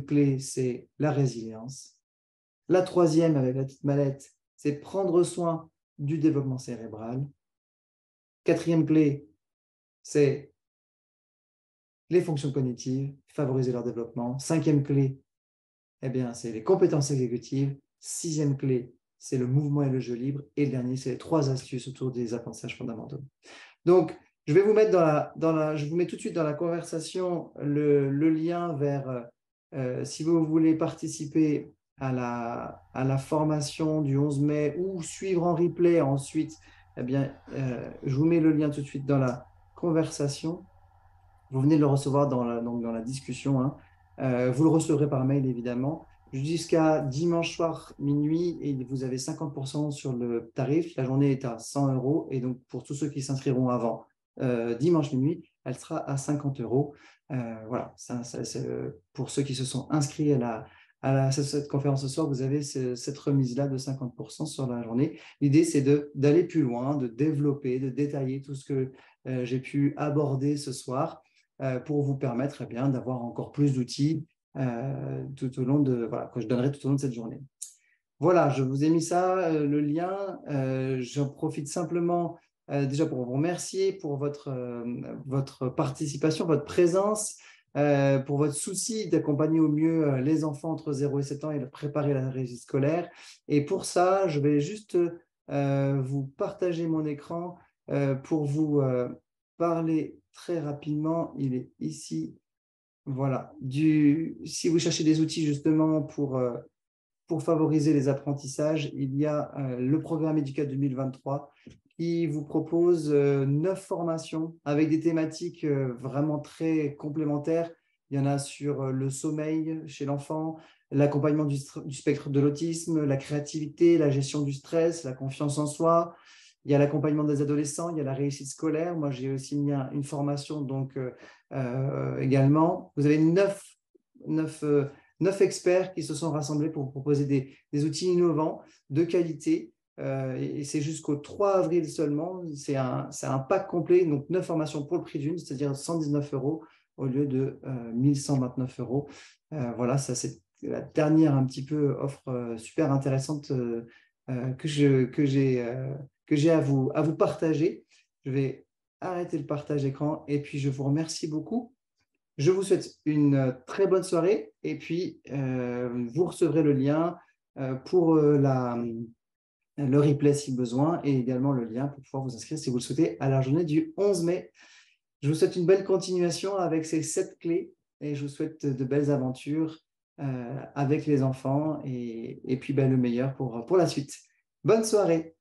clé, c'est la résilience. La troisième, avec la petite mallette, c'est prendre soin du développement cérébral. Quatrième clé, c'est les fonctions cognitives, favoriser leur développement. Cinquième clé, eh bien, c'est les compétences exécutives. Sixième clé, c'est le mouvement et le jeu libre. Et le dernier, c'est les 3 astuces autour des apprentissages fondamentaux. Donc, je vais vous mettre je vous mets tout de suite dans la conversation le lien vers, si vous voulez participer à la formation du 11 mai ou suivre en replay ensuite, eh bien, je vous mets le lien tout de suite dans la conversation. Vous venez de le recevoir dans la discussion. Hein. Vous le recevrez par mail, évidemment, jusqu'à dimanche soir minuit, et vous avez 50% sur le tarif. La journée est à 100 €. Et donc, pour tous ceux qui s'inscriront avant dimanche minuit, elle sera à 50 €. Voilà, c'est, pour ceux qui se sont inscrits à cette conférence ce soir, vous avez cette remise-là de 50% sur la journée. L'idée, c'est d'aller plus loin, de développer, de détailler tout ce que j'ai pu aborder ce soir pour vous permettre d'avoir encore plus d'outils tout au long que je donnerai tout au long de cette journée. Voilà, je vous ai mis ça, le lien. J'en profite simplement déjà pour vous remercier pour votre participation, votre présence, pour votre souci d'accompagner au mieux les enfants entre 0 et 7 ans et de préparer la réussite scolaire. Et pour ça, je vais juste vous partager mon écran pour vous parler très rapidement. Il est ici. Voilà. Si vous cherchez des outils justement pour favoriser les apprentissages, il y a le programme Éducat 2023 qui vous propose 9 formations avec des thématiques vraiment très complémentaires. Il y en a sur le sommeil chez l'enfant, l'accompagnement du spectre de l'autisme, la créativité, la gestion du stress, la confiance en soi. Il y a l'accompagnement des adolescents, il y a la réussite scolaire. Moi, j'ai aussi mis une formation également. Vous avez 9 experts qui se sont rassemblés pour vous proposer des outils innovants, de qualité. Et c'est jusqu'au 3 avril seulement. C'est un pack complet, donc 9 formations pour le prix d'une, c'est-à-dire 119 € au lieu de 1129 €. Voilà, ça c'est la dernière un petit peu offre super intéressante que j'ai à vous partager. Je vais arrêter le partage d'écran et puis je vous remercie beaucoup. Je vous souhaite une très bonne soirée et puis vous recevrez le lien pour le replay si besoin et également le lien pour pouvoir vous inscrire si vous le souhaitez à la journée du 11 mai. Je vous souhaite une belle continuation avec ces 7 clés et je vous souhaite de belles aventures avec les enfants et puis le meilleur pour la suite. Bonne soirée.